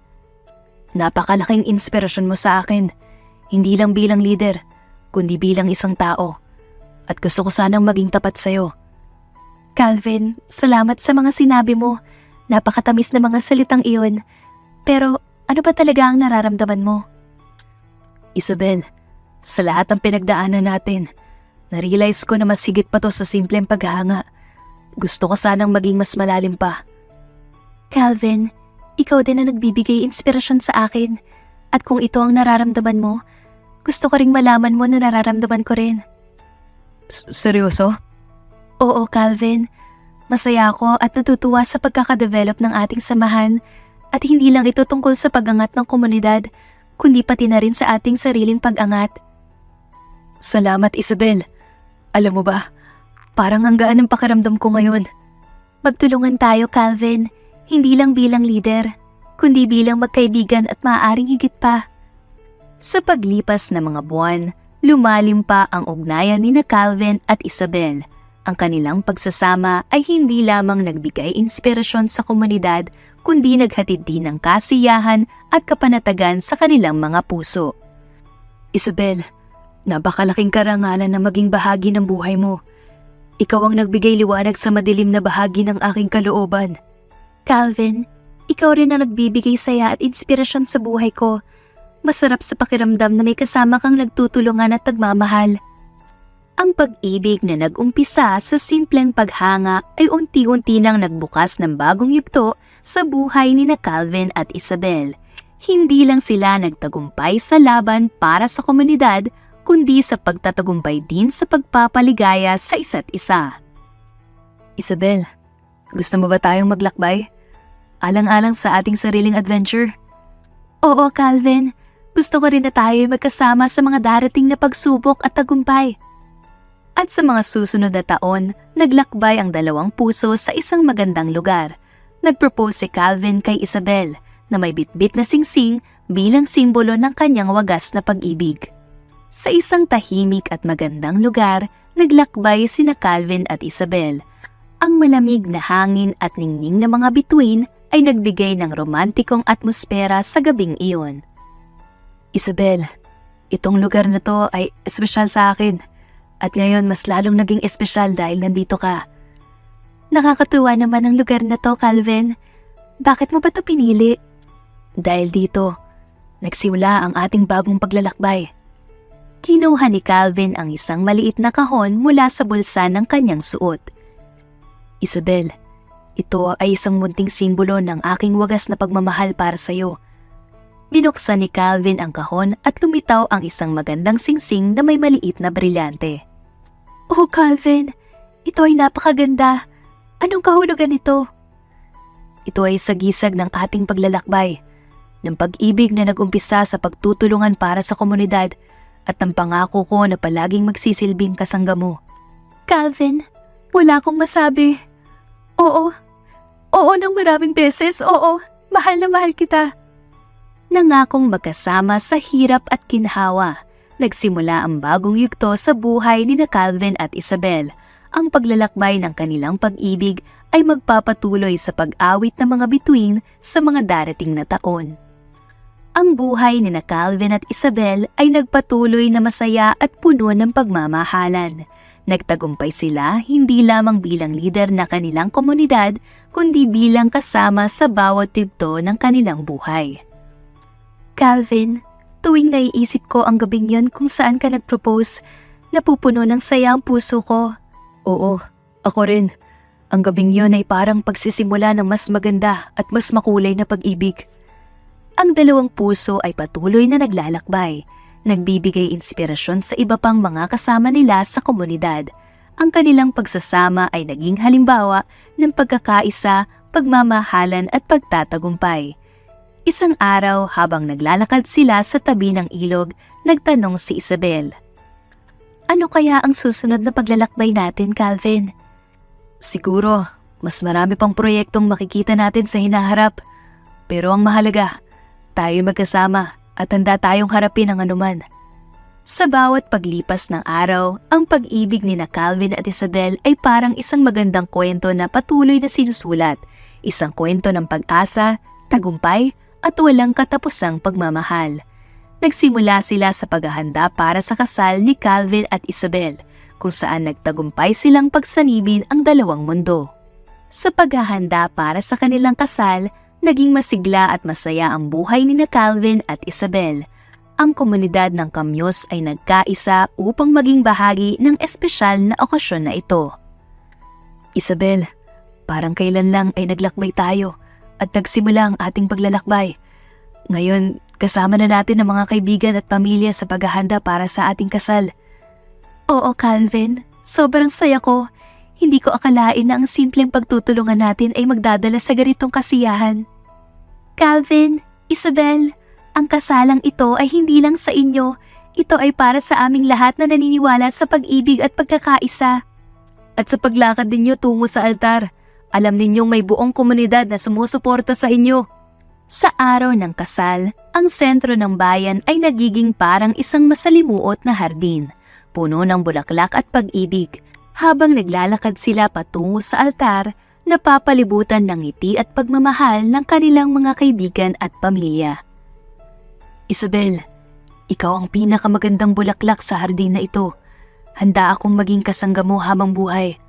Napakalaking inspirasyon mo sa akin, hindi lang bilang leader, kundi bilang isang tao. At gusto ko sanang maging tapat sa'yo. Calvin, salamat sa mga sinabi mo. Napakatamis na mga salitang iyon. Pero ano ba talaga ang nararamdaman mo? Isabel, sa lahat ng pinagdaanan natin, na-realize ko na mas higit pa to sa simpleng paghanga. Gusto ko sanang maging mas malalim pa. Calvin, ikaw din ang nagbibigay inspirasyon sa akin. At kung ito ang nararamdaman mo, gusto ko ring malaman mo na nararamdaman ko rin. Seryoso? Oo, Calvin. Masaya ako at natutuwa sa pagkakadevelop ng ating samahan. At hindi lang ito tungkol sa pag-angat ng komunidad, kundi pati na rin sa ating sariling pag-angat. Salamat, Isabel. Alam mo ba, parang ang gaan ng pakiramdam ko ngayon. Magtulungan tayo, Calvin. Hindi lang bilang leader, kundi bilang magkaibigan at maaaring higit pa. Sa paglipas ng mga buwan, lumalim pa ang ugnayan ni na Calvin at Isabel. Ang kanilang pagsasama ay hindi lamang nagbigay inspirasyon sa komunidad, kundi naghatid din ng kasiyahan at kapanatagan sa kanilang mga puso. Isabel, napakalaking karangalan na maging bahagi ng buhay mo. Ikaw ang nagbigay liwanag sa madilim na bahagi ng aking kalooban. Calvin, ikaw rin ang nagbibigay saya at inspirasyon sa buhay ko. Masarap sa pakiramdam na may kasama kang nagtutulungan at nagmamahal. Ang pag-ibig na nag-umpisa sa simpleng paghanga ay unti-unti nang nagbukas ng bagong yugto sa buhay ni na Calvin at Isabel. Hindi lang sila nagtagumpay sa laban para sa komunidad, kundi sa pagtatagumpay din sa pagpapaligaya sa isa't isa. Isabel, gusto mo ba tayong maglakbay? Alang-alang sa ating sariling adventure? Oo, Calvin. Gusto ko rin na tayo magkasama sa mga darating na pagsubok at tagumpay. At sa mga susunod na taon, naglakbay ang dalawang puso sa isang magandang lugar. Nagpropose si Calvin kay Isabel na may bitbit na singsing bilang simbolo ng kanyang wagas na pag-ibig. Sa isang tahimik at magandang lugar, naglakbay sina Calvin at Isabel. Ang malamig na hangin at ningning na mga bituin ay nagbigay ng romantikong atmosfera sa gabing iyon. Isabel, itong lugar na to ay espesyal sa akin. At ngayon mas lalong naging espesyal dahil nandito ka. Nakakatuwa naman ang lugar na to, Calvin. Bakit mo ba ito pinili? Dahil dito, nagsimula ang ating bagong paglalakbay. Kinuha ni Calvin ang isang maliit na kahon mula sa bulsa ng kanyang suot. Isabel, ito ay isang munting simbolo ng aking wagas na pagmamahal para sa iyo. Binuksan ni Calvin ang kahon at lumitaw ang isang magandang singsing na may maliit na brilyante. Oh, Calvin, ito ay napakaganda. Anong kahulugan ito? Ito ay sagisag ng ating paglalakbay, ng pag-ibig na nag-umpisa sa pagtutulungan para sa komunidad at ng pangako ko na palaging magsisilbing kasangga mo. Calvin, wala akong masabi. Oo. Oo ng maraming beses, oo. Mahal na mahal kita. Nangakong magkasama sa hirap at ginhawa. Nagsimula ang bagong yugto sa buhay ni na Calvin at Isabel. Ang paglalakbay ng kanilang pag-ibig ay magpapatuloy sa pag-awit ng mga bituin sa mga darating na taon. Ang buhay ni na Calvin at Isabel ay nagpatuloy na masaya at puno ng pagmamahalan. Nagtagumpay sila hindi lamang bilang lider na kanilang komunidad, kundi bilang kasama sa bawat yugto ng kanilang buhay. Calvin, tuwing naiisip ko ang gabing yon kung saan ka nag-propose, napupuno ng saya ang puso ko. Oo, ako rin. Ang gabing yon ay parang pagsisimula ng mas maganda at mas makulay na pag-ibig. Ang dalawang puso ay patuloy na naglalakbay, nagbibigay inspirasyon sa iba pang mga kasama nila sa komunidad. Ang kanilang pagsasama ay naging halimbawa ng pagkakaisa, pagmamahalan at pagtatagumpay. Isang araw habang naglalakad sila sa tabi ng ilog, nagtanong si Isabel. Ano kaya ang susunod na paglalakbay natin, Calvin? Siguro, mas marami pang proyektong makikita natin sa hinaharap. Pero ang mahalaga, tayo magkasama at handa tayong harapin ang anuman. Sa bawat paglipas ng araw, ang pag-ibig ni na Calvin at Isabel ay parang isang magandang kwento na patuloy na sinusulat. Isang kwento ng pag-asa, tagumpay, at walang katapusang pagmamahal. Nagsimula sila sa paghahanda para sa kasal ni Calvin at Isabel, kung saan nagtagumpay silang pagsanibin ang dalawang mundo. Sa paghahanda para sa kanilang kasal, naging masigla at masaya ang buhay ni na Calvin at Isabel. Ang komunidad ng Kamyos ay nagkaisa upang maging bahagi ng espesyal na okasyon na ito. Isabel, parang kailan lang ay naglakbay tayo at nagsimula ang ating paglalakbay. Ngayon, kasama na natin ang mga kaibigan at pamilya sa paghahanda para sa ating kasal. Oo, Calvin. Sobrang saya ko. Hindi ko akalain na ang simpleng pagtutulungan natin ay magdadala sa ganitong kasiyahan. Calvin, Isabel, ang kasalang ito ay hindi lang sa inyo. Ito ay para sa aming lahat na naniniwala sa pag-ibig at pagkakaisa. At sa paglakad ninyo tungo sa altar, alam ninyong may buong komunidad na sumusuporta sa inyo. Sa araw ng kasal, ang sentro ng bayan ay nagiging parang isang masalimuot na hardin, puno ng bulaklak at pag-ibig. Habang naglalakad sila patungo sa altar, napapalibutan ng ngiti at pagmamahal ng kanilang mga kaibigan at pamilya. Isabel, ikaw ang pinakamagandang bulaklak sa hardin na ito. Handa akong maging kasangga mo habang buhay.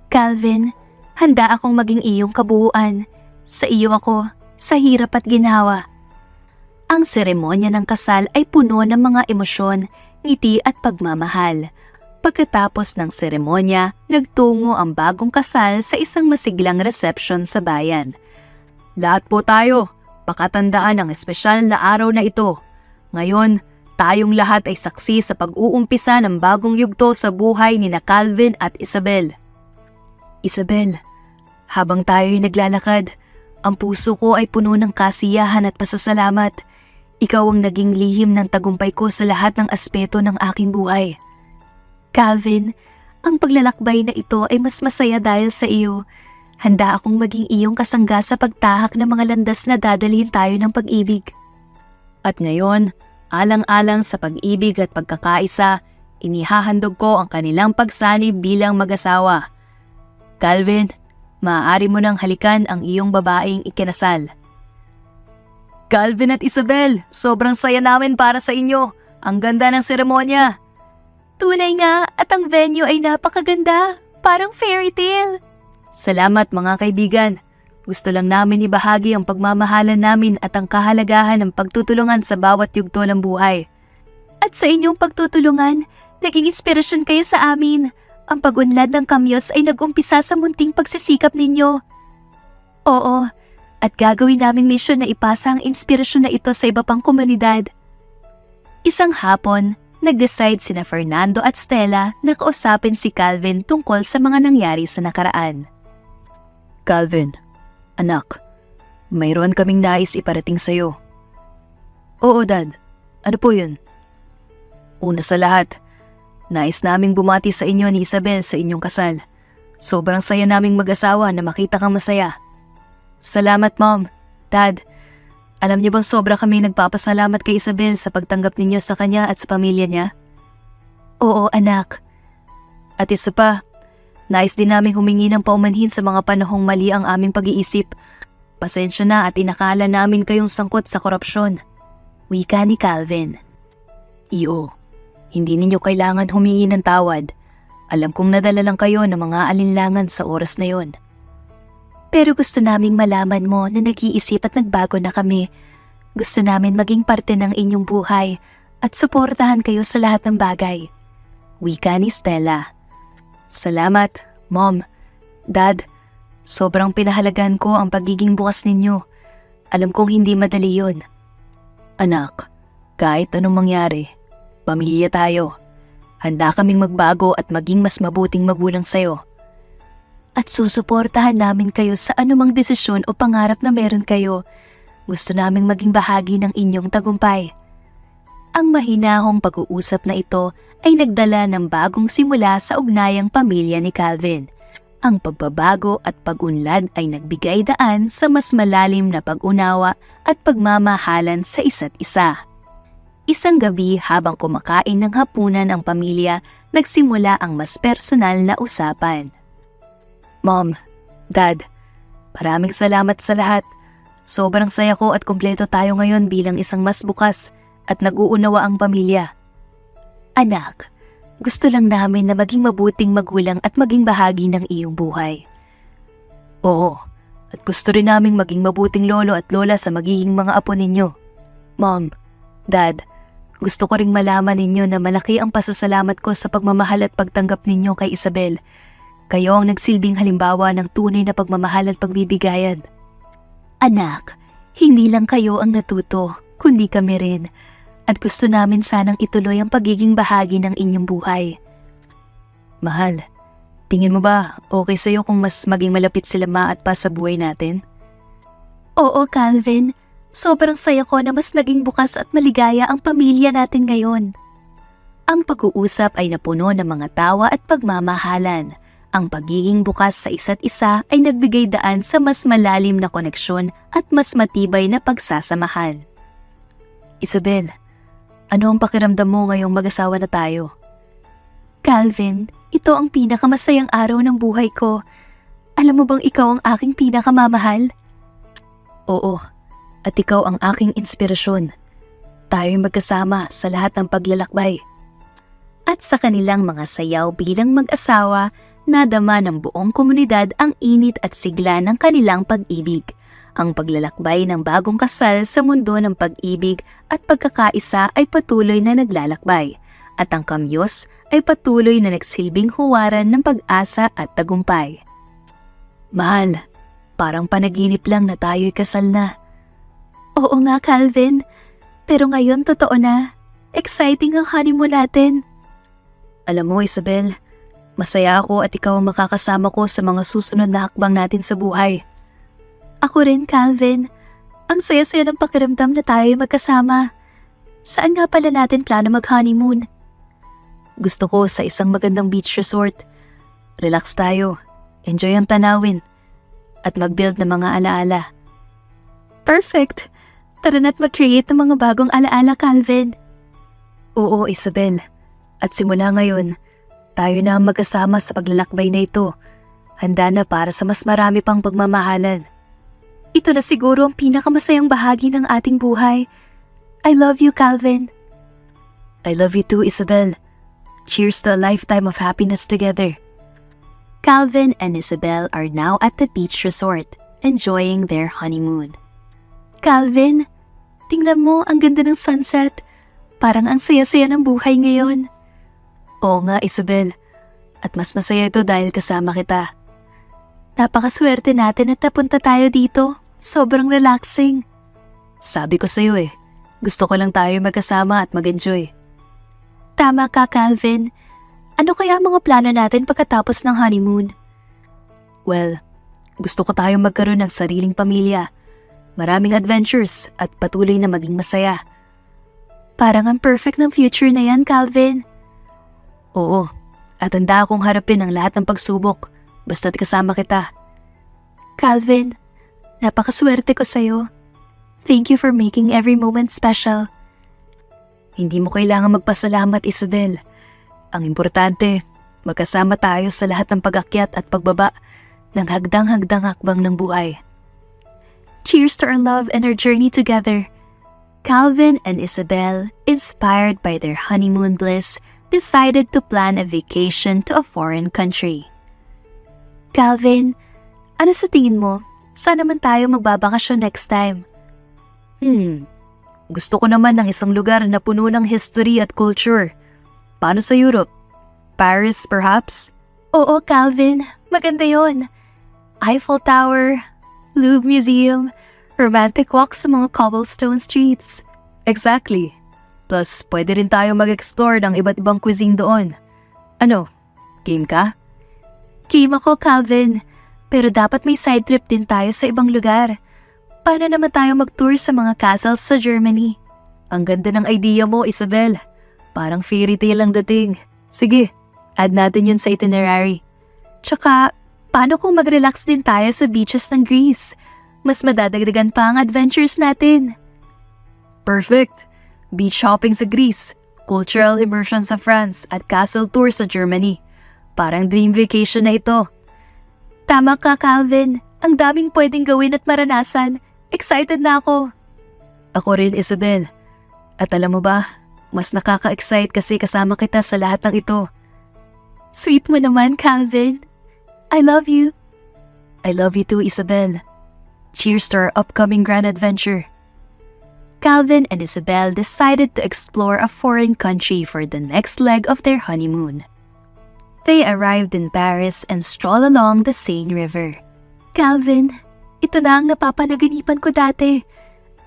Calvin, handa akong maging iyong kabuuan. Sa iyo ako, sa hirap at ginhawa. Ang seremonya ng kasal ay puno ng mga emosyon, ngiti at pagmamahal. Pagkatapos ng seremonya, nagtungo ang bagong kasal sa isang masiglang reception sa bayan. Lahat po tayo, pakatandaan ang espesyal na araw na ito. Ngayon, tayong lahat ay saksi sa pag-uumpisa ng bagong yugto sa buhay ni na Calvin at Isabel. Isabel, habang tayo'y naglalakad, ang puso ko ay puno ng kasiyahan at pasasalamat. Ikaw ang naging lihim ng tagumpay ko sa lahat ng aspeto ng aking buhay. Calvin, ang paglalakbay na ito ay mas masaya dahil sa iyo. Handa akong maging iyong kasangga sa pagtahak ng mga landas na dadalhin tayo ng pag-ibig. At ngayon, alang-alang sa pag-ibig at pagkakaisa, inihahandog ko ang kanilang pagsanib bilang mag-asawa. Calvin, maaari mo nang halikan ang iyong babaeng ikinasal. Calvin at Isabel, sobrang saya namin para sa inyo. Ang ganda ng seremonya. Tunay nga at ang venue ay napakaganda. Parang fairy tale. Salamat mga kaibigan. Gusto lang namin ibahagi ang pagmamahalan namin at ang kahalagahan ng pagtutulungan sa bawat yugto ng buhay. At sa inyong pagtutulungan, naging inspirasyon kayo sa amin. Ang pag-unlad ng kamyos ay nag-umpisa sa munting pagsisikap ninyo. Oo, at gagawin naming misyon na ipasa ang inspirasyon na ito sa iba pang komunidad. Isang hapon, nag-decide sina Fernando at Stella na kausapin si Calvin tungkol sa mga nangyari sa nakaraan. Calvin, anak, mayroon kaming nais iparating sa'yo. Oo, Dad. Ano po yun? Una sa lahat, nais naming bumati sa inyo ni Isabel sa inyong kasal. Sobrang saya naming mag-asawa na makita kang masaya. Salamat, Mom. Dad, alam niyo bang sobra kami nagpapasalamat kay Isabel sa pagtanggap ninyo sa kanya at sa pamilya niya? Oo, anak. At isa pa, nais din naming humingi ng paumanhin sa mga panahong mali ang aming pag-iisip. Pasensya na at inakala namin kayong sangkot sa korupsyon. Wika ni Calvin. Iyo, hindi ninyo kailangan humingi ng tawad. Alam kong nadala lang kayo ng mga alinlangan sa oras na yon. Pero gusto naming malaman mo na nag-iisip at nagbago na kami. Gusto namin maging parte ng inyong buhay at suportahan kayo sa lahat ng bagay. Wika ni Stella. Salamat, Mom. Dad, sobrang pinahalagan ko ang pagiging bukas ninyo. Alam kong hindi madali yun. Anak, kahit anong mangyari, pamilya tayo. Handa kaming magbago at maging mas mabuting magulang sa'yo. At susuportahan namin kayo sa anumang desisyon o pangarap na meron kayo. Gusto naming maging bahagi ng inyong tagumpay. Ang mahinahong pag-uusap na ito ay nagdala ng bagong simula sa ugnayang pamilya ni Calvin. Ang pagbabago at pag-unlad ay nagbigay daan sa mas malalim na pag-unawa at pagmamahalan sa isa't isa. Isang gabi habang kumakain ng hapunan ang pamilya, nagsimula ang mas personal na usapan. Mom, Dad, maraming salamat sa lahat. Sobrang saya ko at kumpleto tayo ngayon bilang isang mas bukas at nag-uunawa ang pamilya. Anak, gusto lang namin na maging mabuting magulang at maging bahagi ng iyong buhay. Oo, at gusto rin naming maging mabuting lolo at lola sa magiging mga apo ninyo. Mom, Dad, gusto ko ring malaman ninyo na malaki ang pasasalamat ko sa pagmamahal at pagtanggap ninyo kay Isabel. Kayo ang nagsilbing halimbawa ng tunay na pagmamahal at pagbibigayan. Anak, hindi lang kayo ang natuto, kundi kami rin. At gusto namin sanang ituloy ang pagiging bahagi ng inyong buhay. Mahal, tingin mo ba okay sa'yo kung mas maging malapit sila Ma at Pa sa buhay natin? Oo, Calvin. Sobrang saya ko na mas naging bukas at maligaya ang pamilya natin ngayon. Ang pag-uusap ay napuno ng mga tawa at pagmamahalan. Ang pagiging bukas sa isa't isa ay nagbigay daan sa mas malalim na koneksyon at mas matibay na pagsasamahan. Isabel, ano ang pakiramdam mo ngayong mag-asawa na tayo? Calvin, ito ang pinakamasayang araw ng buhay ko. Alam mo bang ikaw ang aking pinakamamahal? Oo, at ikaw ang aking inspirasyon. Tayo'y magkasama sa lahat ng paglalakbay. At sa kanilang mga sayaw bilang mag-asawa, nadama ng buong komunidad ang init at sigla ng kanilang pag-ibig. Ang paglalakbay ng bagong kasal sa mundo ng pag-ibig at pagkakaisa ay patuloy na naglalakbay. At ang kamyos ay patuloy na nagsilbing huwaran ng pag-asa at tagumpay. Mahal, parang panaginip lang na tayo'y kasal na. Oo nga, Calvin. Pero ngayon totoo na. Exciting ang honeymoon natin. Alam mo, Isabel, masaya ako at ikaw ang makakasama ko sa mga susunod na hakbang natin sa buhay. Ako rin, Calvin. Ang saya-saya ng pakiramdam na tayo'y magkasama. Saan nga pala natin plano mag-honeymoon? Gusto ko sa isang magandang beach resort. Relax tayo, enjoy ang tanawin, at mag-build ng mga alaala. Perfect! Tara na't mag-create ng mga bagong alaala, Calvin. Oo, Isabel. At simula ngayon, tayo na ang magkasama sa paglalakbay na ito. Handa na para sa mas marami pang pagmamahalan. Ito na siguro ang pinakamasayang bahagi ng ating buhay. I love you, Calvin. I love you too, Isabel. Cheers to a lifetime of happiness together. Calvin and Isabel are now at the beach resort, enjoying their honeymoon. Calvin, tingnan mo ang ganda ng sunset. Parang ang saya-saya ng buhay ngayon. Oo nga, Isabel. At mas masaya ito dahil kasama kita. Napakaswerte natin at napunta tayo dito. Sobrang relaxing. Sabi ko sa'yo gusto ko lang tayo magkasama at mag-enjoy. Tama ka, Calvin. Ano kaya ang mga plano natin pagkatapos ng honeymoon? Well, gusto ko tayong magkaroon ng sariling pamilya. Maraming adventures at patuloy na maging masaya. Parang ang perfect ng future na yan, Calvin. Oo, at handa akong harapin ang lahat ng pagsubok basta't kasama kita. Calvin, napakaswerte ko sa'yo. Thank you for making every moment special. Hindi mo kailangan magpasalamat, Isabel. Ang importante, magkasama tayo sa lahat ng pag-akyat at pagbaba ng hagdang-hagdang hakbang ng buhay. Cheers to our love and our journey together. Calvin and Isabel, inspired by their honeymoon bliss, decided to plan a vacation to a foreign country. Calvin, ano sa tingin mo? Saan naman tayo magbabakasyon next time? Gusto ko naman ng isang lugar na puno ng history at culture. Paano sa Europe? Paris, perhaps? Oo, Calvin. Maganda yon. Eiffel Tower, Louvre Museum, romantic walks sa mga cobblestone streets. Exactly. Plus, pwede rin tayo mag-explore ng iba't ibang cuisine doon. Ano, game ka? Game ako, Calvin. Pero dapat may side trip din tayo sa ibang lugar. Paano naman tayo mag-tour sa mga castles sa Germany? Ang ganda ng idea mo, Isabel. Parang fairy tale ang dating. Sige, add natin yun sa itinerary. Tsaka, paano kung mag-relax din tayo sa beaches ng Greece? Mas madadagdagan pa ang adventures natin. Perfect! Beach shopping sa Greece, cultural immersion sa France at castle tour sa Germany. Parang dream vacation na ito. Tama ka, Calvin. Ang daming pwedeng gawin at maranasan. Excited na ako. Ako rin, Isabel. At alam mo ba, mas nakaka-excite kasi kasama kita sa lahat ng ito. Sweet mo naman, Calvin. I love you. I love you too, Isabel. Cheers to our upcoming grand adventure. Calvin and Isabel decided to explore a foreign country for the next leg of their honeymoon. They arrived in Paris and strolled along the Seine River. Calvin, ito na ang napapanaginipan ko dati.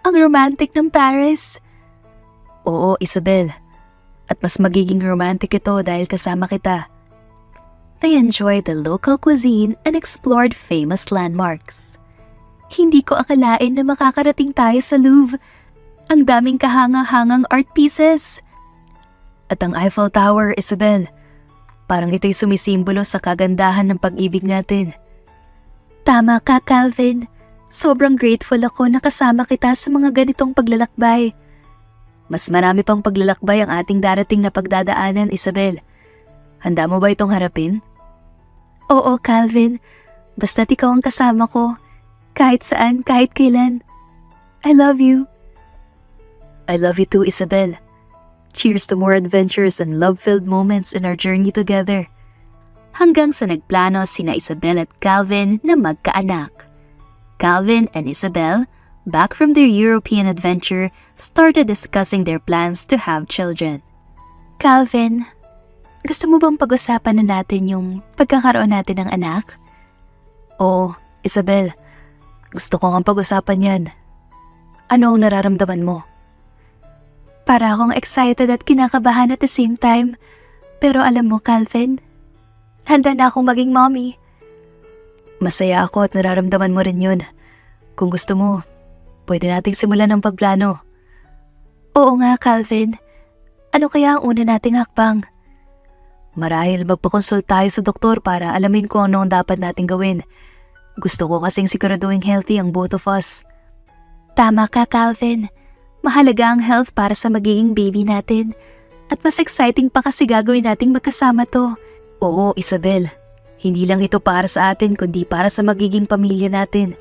Ang romantic ng Paris. Oo, Isabel. At mas magiging romantic ito dahil kasama kita. They enjoyed the local cuisine and explored famous landmarks. Hindi ko akalain na makakarating tayo sa Louvre. Ang daming kahanga-hangang art pieces. At ang Eiffel Tower, Isabel. Parang ito'y sumisimbolo sa kagandahan ng pag-ibig natin. Tama ka, Calvin. Sobrang grateful ako na kasama kita sa mga ganitong paglalakbay. Mas marami pang paglalakbay ang ating darating na pagdadaanan, Isabel. Handa mo ba itong harapin? Oo, Calvin. Basta't ikaw ang kasama ko. Kahit saan, kahit kailan. I love you. I love you too, Isabel. Cheers to more adventures and love-filled moments in our journey together. Hanggang sa nagplano sina Isabel at Calvin na magkaanak. Calvin and Isabel, back from their European adventure, started discussing their plans to have children. Calvin, gusto mo bang pag-usapan na natin yung pagkakaroon natin ng anak? Oo, Isabel. Gusto ko nga pag-usapan yan. Ano ang nararamdaman mo? Para akong excited at kinakabahan at the same time. Pero alam mo, Calvin, handa na akong maging mommy. Masaya ako at nararamdaman mo rin yun. Kung gusto mo, pwede nating simulan ang pagplano. Oo nga, Calvin. Ano kaya ang una nating hakbang? Marahil magpakonsult tayo sa doktor para alamin kung ano ang dapat nating gawin. Gusto ko kasing siguraduhin healthy ang both of us. Tama ka, Calvin. Mahalaga ang health para sa magiging baby natin. At mas exciting pa kasi gagawin nating magkasama to. Oo, Isabel. Hindi lang ito para sa atin kundi para sa magiging pamilya natin.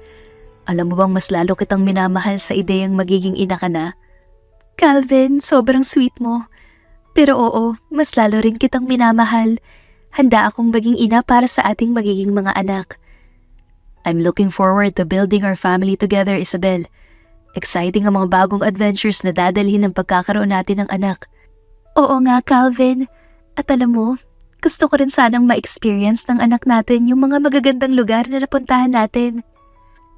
Alam mo bang mas lalo kitang minamahal sa ideyang magiging ina ka na? Calvin, sobrang sweet mo. Pero oo, mas lalo rin kitang minamahal. Handa akong maging ina para sa ating magiging mga anak. I'm looking forward to building our family together, Isabel. Exciting ang mga bagong adventures na dadalhin ng pagkakaroon natin ng anak. Oo nga, Calvin. At alam mo, gusto ko rin sanang ma-experience ng anak natin yung mga magagandang lugar na napuntahan natin.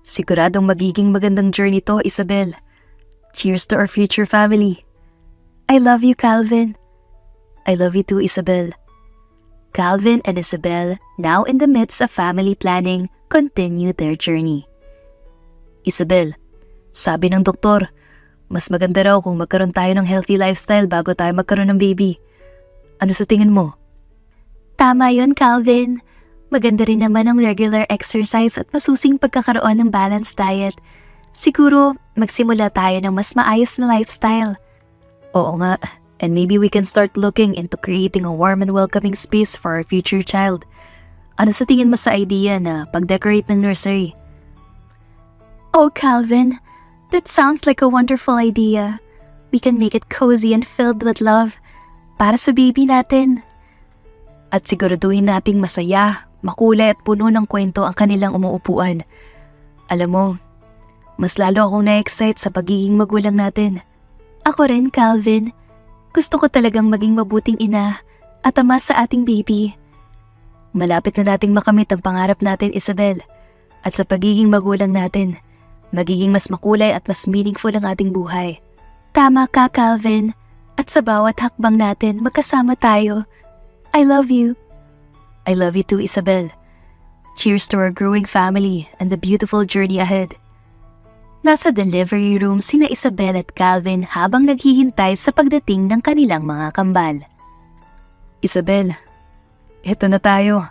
Siguradong magiging magandang journey to, Isabel. Cheers to our future family. I love you, Calvin. I love you too, Isabel. Calvin and Isabel, now in the midst of family planning, continue their journey. Isabel, sabi ng doktor, mas maganda raw kung magkaroon tayo ng healthy lifestyle bago tayo magkaroon ng baby. Ano sa tingin mo? Tama yun, Calvin. Maganda rin naman ang regular exercise at masusing pagkakaroon ng balanced diet. Siguro, magsimula tayo ng mas maayos na lifestyle. Oo nga, and maybe we can start looking into creating a warm and welcoming space for our future child. Ano sa tingin mo sa idea na pag-decorate ng nursery? Oh, Calvin, that sounds like a wonderful idea. We can make it cozy and filled with love para sa baby natin. At siguraduhin nating masaya, makulay at puno ng kwento ang kanilang umuupuan. Alam mo, mas lalo akong na-excite sa pagiging magulang natin. Ako rin, Calvin. Gusto ko talagang maging mabuting ina at ama sa ating baby. Malapit na nating makamit ang pangarap natin, Isabel. At sa pagiging magulang natin, magiging mas makulay at mas meaningful ang ating buhay. Tama ka, Calvin. At sa bawat hakbang natin, magkasama tayo. I love you. I love you too, Isabel. Cheers to our growing family and the beautiful journey ahead. Nasa delivery room sina Isabel at Calvin habang naghihintay sa pagdating ng kanilang mga kambal. Isabel, eto na tayo.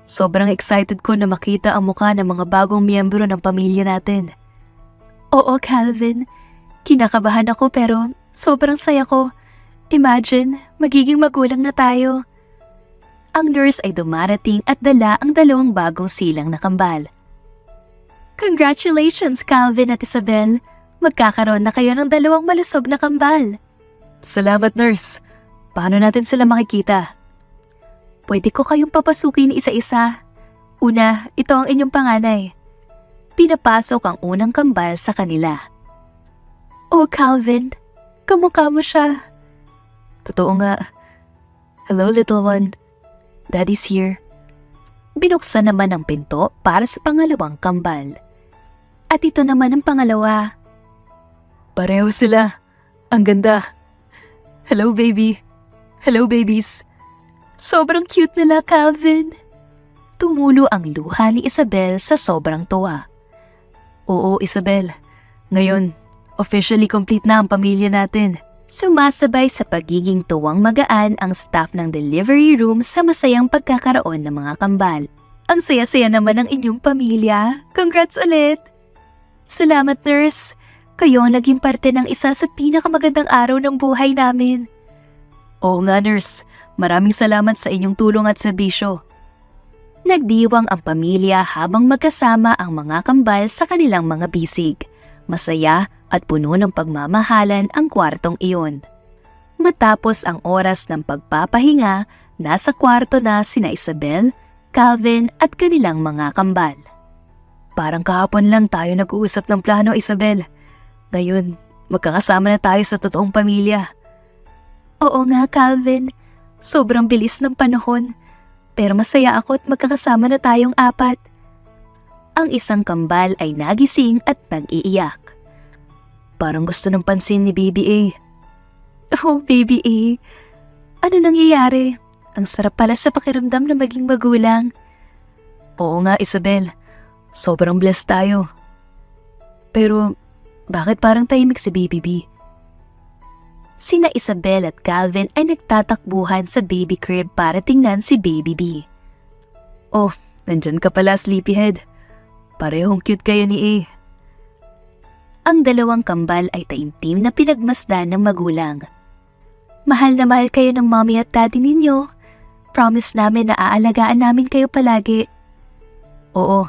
Sobrang excited ko na makita ang mukha ng mga bagong miyembro ng pamilya natin. Oo, Calvin. Kinakabahan ako pero sobrang saya ko. Imagine, magiging magulang na tayo. Ang nurse ay dumarating at dala ang dalawang bagong silang na kambal. Congratulations, Calvin at Isabel. Magkakaroon na kayo ng dalawang malusog na kambal. Salamat, nurse. Paano natin sila makikita? Pwede ko kayong papasukin isa-isa. Una, ito ang inyong panganay. Pinapasok ang unang kambal sa kanila. Oh, Calvin, kamukha mo siya. Totoo nga. Hello, little one. Daddy's here. Binuksan naman ang pinto para sa pangalawang kambal. At ito naman ang pangalawa. Pareho sila. Ang ganda. Hello, baby. Hello, babies. Sobrang cute nila, Calvin. Tumulo ang luha ni Isabel sa sobrang tuwa. Oo, Isabel. Ngayon, officially complete na ang pamilya natin. Sumasabay sa pagiging tuwang magaan ang staff ng delivery room sa masayang pagkakaroon ng mga kambal. Ang saya-saya naman ng inyong pamilya. Congrats ulit! Salamat, nurse. Kayo ang naging parte ng isa sa pinakamagandang araw ng buhay namin. Oo nga, nurse. Maraming salamat sa inyong tulong at serbisyo. Nagdiwang ang pamilya habang magkasama ang mga kambal sa kanilang mga bisig. Masaya at puno ng pagmamahalan ang kwartong iyon. Matapos ang oras ng pagpapahinga, nasa kwarto na sina Isabel, Calvin at kanilang mga kambal. Parang kahapon lang tayo nag-uusap ng plano, Isabel. Ngayon, magkakasama na tayo sa totoong pamilya. Oo nga, Calvin. Sobrang bilis ng panahon. Pero masaya ako at magkakasama na tayong apat. Ang isang kambal ay nagising at nag-iiyak. Parang gusto ng pansin ni Baby A. Oh, Baby A. Ano nangyayari? Ang sarap pala sa pakiramdam na maging magulang. Oo nga, Isabel. Sobrang blessed tayo. Pero, bakit parang tahimik si Baby B? Sina Isabel at Calvin ay nagtatakbuhan sa baby crib para tingnan si Baby B. Oh, nandyan ka pala, sleepyhead. Parehong cute kayo ni A. Ang dalawang kambal ay taimtim na pinagmasdan ng magulang. Mahal na mahal kayo ng mommy at daddy ninyo. Promise namin na aalagaan namin kayo palagi. Oo,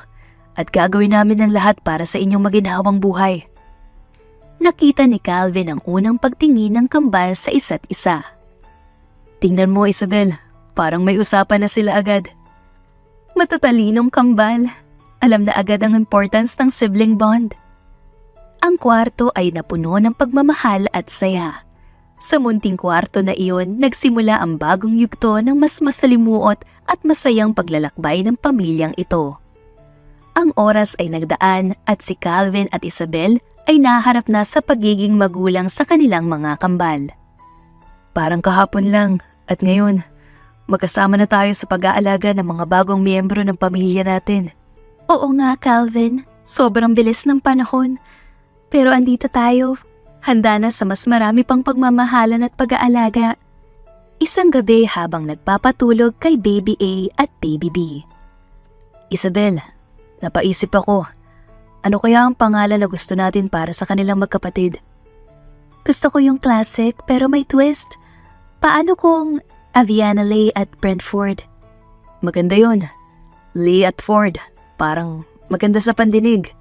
at gagawin namin ang lahat para sa inyong maginhawang buhay. Nakita ni Calvin ang unang pagtingin ng kambal sa isa't isa. Tingnan mo, Isabel. Parang may usapan na sila agad. Matatalinong kambal. Alam na agad ang importance ng sibling bond. Ang kwarto ay napuno ng pagmamahal at saya. Sa munting kwarto na iyon, nagsimula ang bagong yugto ng mas masalimuot at masayang paglalakbay ng pamilyang ito. Ang oras ay nagdaan at si Calvin at Isabel ay naharap na sa pagiging magulang sa kanilang mga kambal. Parang kahapon lang at ngayon, magkasama na tayo sa pag-aalaga ng mga bagong miyembro ng pamilya natin. Oo nga, Calvin. Sobrang bilis ng panahon. Pero andito tayo. Handa na sa mas marami pang pagmamahalan at pag-aalaga. Isang gabi habang nagpapatulog kay Baby A at Baby B. Isabel, napaisip ako. Ano kaya ang pangalan na gusto natin para sa kanilang magkapatid? Gusto ko yung classic pero may twist. Paano kung Aviana Leigh at Brentford? Maganda yon. Leigh at Ford. Parang maganda sa pandinig.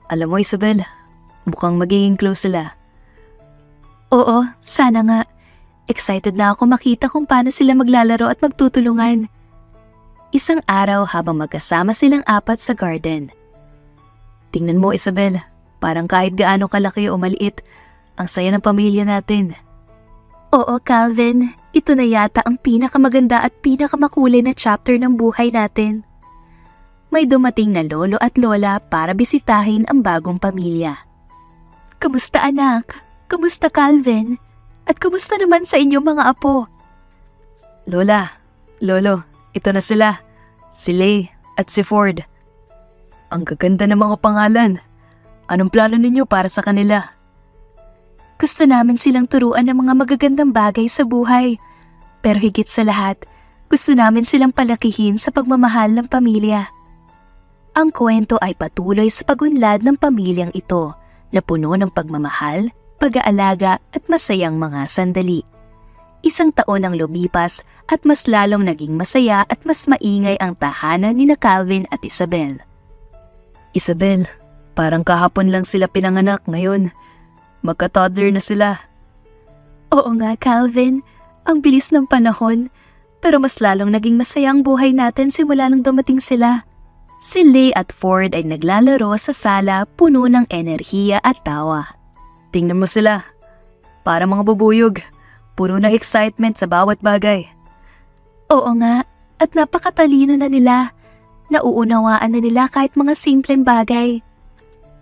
Alam mo, Isabel, mukhang magiging close sila. Oo, sana nga. Excited na ako makita kung paano sila maglalaro at magtutulungan. Isang araw habang magkasama silang apat sa garden. Tingnan mo, Isabel, parang kahit gaano kalaki o maliit, ang saya ng pamilya natin. Oo, Calvin, ito na yata ang pinakamaganda at pinakamakulay na chapter ng buhay natin. May dumating na lolo at lola para bisitahin ang bagong pamilya. Kamusta anak? Kamusta Calvin? At kamusta naman sa inyong mga apo? Lola, lolo, ito na sila. Si Leigh at si Ford. Ang gaganda ng mga pangalan. Anong plano ninyo para sa kanila? Gusto namin silang turuan ng mga magagandang bagay sa buhay. Pero higit sa lahat, gusto namin silang palakihin sa pagmamahal ng pamilya. Ang kwento ay patuloy sa pagunlad ng pamilyang ito na puno ng pagmamahal, pag-aalaga at masayang mga sandali. Isang taon ang lumipas at mas lalong naging masaya at mas maingay ang tahanan ni Calvin at Isabel. Isabel, parang kahapon lang sila pinanganak ngayon. Magka-toddler na sila. Oo nga, Calvin. Ang bilis ng panahon. Pero mas lalong naging masaya ang buhay natin simula nang dumating sila. Si Leigh at Ford ay naglalaro sa sala puno ng enerhiya at tawa. Tingnan mo sila. Para mga bubuyog. Puro na excitement sa bawat bagay. Oo nga. At napakatalino na nila. Nauunawaan na nila kahit mga simpleng bagay.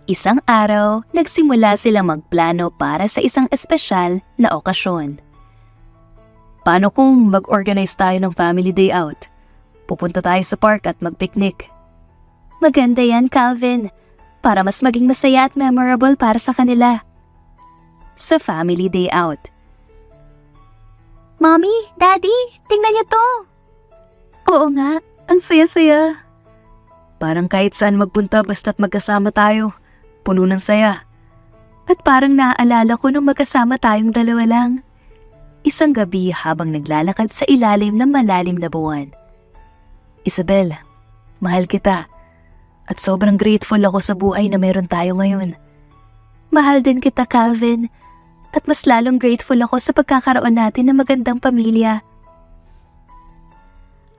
Isang araw, nagsimula silang magplano para sa isang espesyal na okasyon. Paano kung mag-organize tayo ng family day out? Pupunta tayo sa park at mag-picnic. Maganda yan, Calvin. para mas maging masaya at memorable para sa kanila. Sa family day out. Mommy, Daddy, tingnan niyo to! Oo nga, ang saya-saya. Parang kahit saan magpunta basta't magkasama tayo. Puno ng saya. At parang naaalala ko nung magkasama tayong dalawa lang. Isang gabi habang naglalakad sa ilalim ng malalim na buwan. Isabel, mahal kita. At sobrang grateful ako sa buhay na meron tayo ngayon. Mahal din kita, Calvin. At mas lalong grateful ako sa pagkakaroon natin ng magandang pamilya.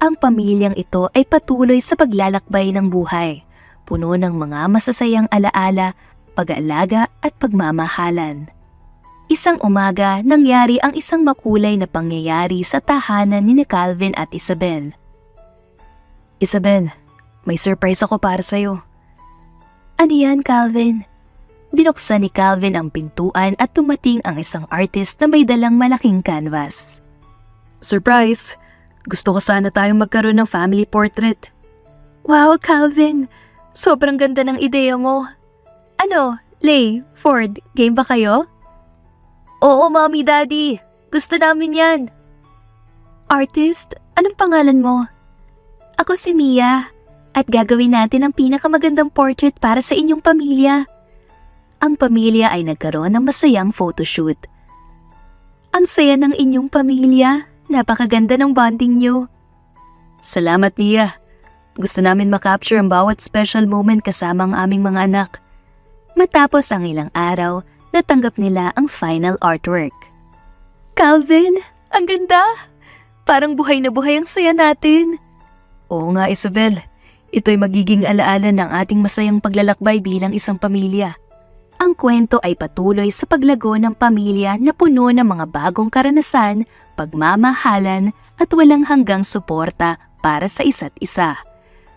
Ang pamilyang ito ay patuloy sa paglalakbay ng buhay, puno ng mga masasayang alaala, pag-aalaga at pagmamahalan. Isang umaga, nangyari ang isang makulay na pangyayari sa tahanan ni Calvin at Isabel. Isabel, may surprise ako para sa'yo. Ano yan, Calvin? Binuksan ni Calvin ang pintuan at tumating ang isang artist na may dalang malaking canvas. Surprise! Gusto ko sana tayong magkaroon ng family portrait. Wow, Calvin! Sobrang ganda ng ideya mo. Ano, Lay, Ford, game ba kayo? Oo, Mommy, Daddy. Gusto namin yan. Artist, anong pangalan mo? Ako si Mia. At gagawin natin ang pinakamagandang portrait para sa inyong pamilya. Ang pamilya ay nagkaroon ng masayang photoshoot. Ang saya ng inyong pamilya. Napakaganda ng bonding nyo. Salamat, Mia. Gusto namin makapture ang bawat special moment kasama ang aming mga anak. Matapos ang ilang araw, natanggap nila ang final artwork. Calvin, ang ganda! Parang buhay na buhay ang saya natin. Oo nga, Isabel. Ito'y magiging alaala ng ating masayang paglalakbay bilang isang pamilya. Ang kwento ay patuloy sa paglago ng pamilya na puno ng mga bagong karanasan, pagmamahalan at walang hanggang suporta para sa isa't isa.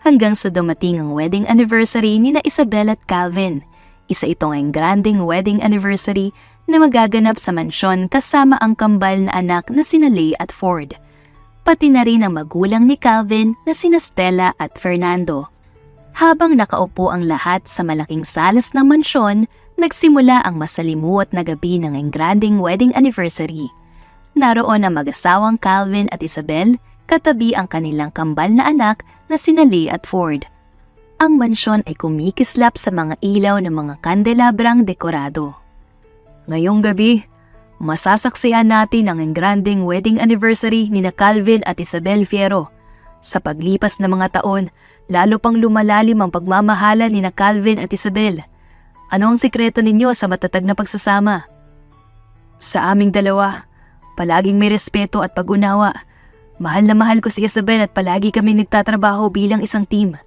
Hanggang sa dumating ang wedding anniversary ni na Isabel at Calvin. Isa itong engranding wedding anniversary na magaganap sa mansyon kasama ang kambal na anak na sina Lay at Ford. Pati na rin ang magulang ni Calvin na sina Stella at Fernando. Habang nakaupo ang lahat sa malaking salas ng mansyon, nagsimula ang masalimuot na gabi ng engranding wedding anniversary. Naroon ang mag-asawang Calvin at Isabel, katabi ang kanilang kambal na anak na sina Lay at Ford. Ang mansyon ay kumikislap sa mga ilaw ng mga kandelabrang dekorado. Ngayong gabi, masasaksihan natin ang engranding wedding anniversary ni na Calvin at Isabel Fierro. Sa paglipas ng mga taon, lalo pang lumalalim ang pagmamahala ni na Calvin at Isabel. Ano ang sikreto ninyo sa matatag na pagsasama? Sa aming dalawa, palaging may respeto at pag-unawa. Mahal na mahal ko si Isabel at palagi kami nagtatrabaho bilang isang team.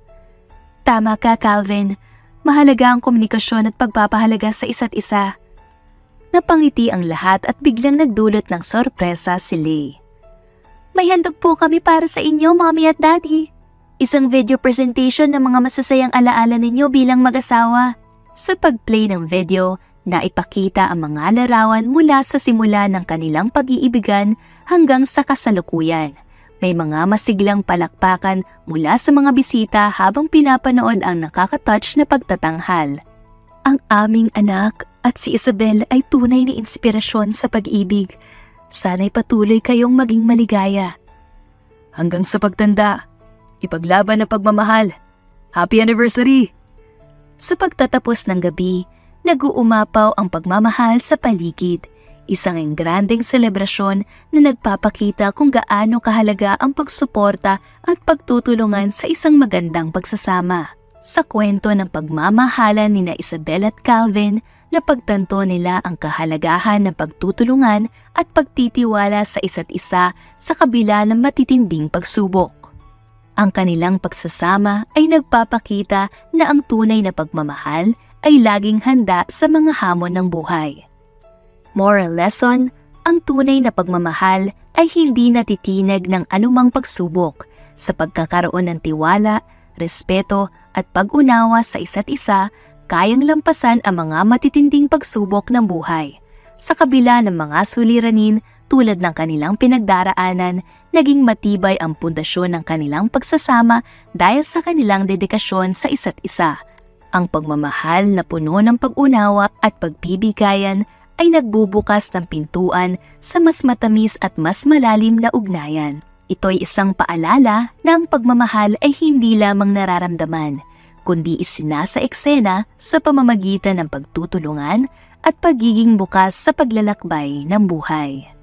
Tama ka, Calvin. Mahalaga ang komunikasyon at pagpapahalaga sa isa't isa. Napangiti ang lahat at biglang nagdulot ng sorpresa si Lay. May handog po kami para sa inyo, Mommy at Daddy. Isang video presentation ng mga masasayang alaala ninyo bilang mag-asawa. Sa pag-play ng video, naipakita ang mga larawan mula sa simula ng kanilang pag-iibigan hanggang sa kasalukuyan. May mga masiglang palakpakan mula sa mga bisita habang pinapanood ang nakaka-touch na pagtatanghal. Ang aming anak at si Isabel ay tunay na inspirasyon sa pag-ibig. Sana'y patuloy kayong maging maligaya. Hanggang sa pagtanda, ipaglaban ang pagmamahal. Happy anniversary! Sa pagtatapos ng gabi, nag-uumapaw ang pagmamahal sa paligid. Isang engranding selebrasyon na nagpapakita kung gaano kahalaga ang pagsuporta at pagtutulungan sa isang magandang pagsasama. Sa kwento ng pagmamahalan ni na Isabel at Calvin, napagtanto nila ang kahalagahan ng pagtutulungan at pagtitiwala sa isa't isa sa kabila ng matitinding pagsubok. Ang kanilang pagsasama ay nagpapakita na ang tunay na pagmamahal ay laging handa sa mga hamon ng buhay. Moral lesson, ang tunay na pagmamahal ay hindi natitinag ng anumang pagsubok sa pagkakaroon ng tiwala, respeto at pag-unawa sa isa't isa, kayang lampasan ang mga matitinding pagsubok ng buhay. Sa kabila ng mga suliranin tulad ng kanilang pinagdaraanan, naging matibay ang pundasyon ng kanilang pagsasama dahil sa kanilang dedikasyon sa isa't isa. Ang pagmamahal na puno ng pag-unawa at pagbibigayan ay nagbubukas ng pintuan sa mas matamis at mas malalim na ugnayan. Ito'y isang paalala na ang pagmamahal ay hindi lamang nararamdaman, kundi isinasa eksena sa pamamagitan ng pagtutulungan at pagiging bukas sa paglalakbay ng buhay.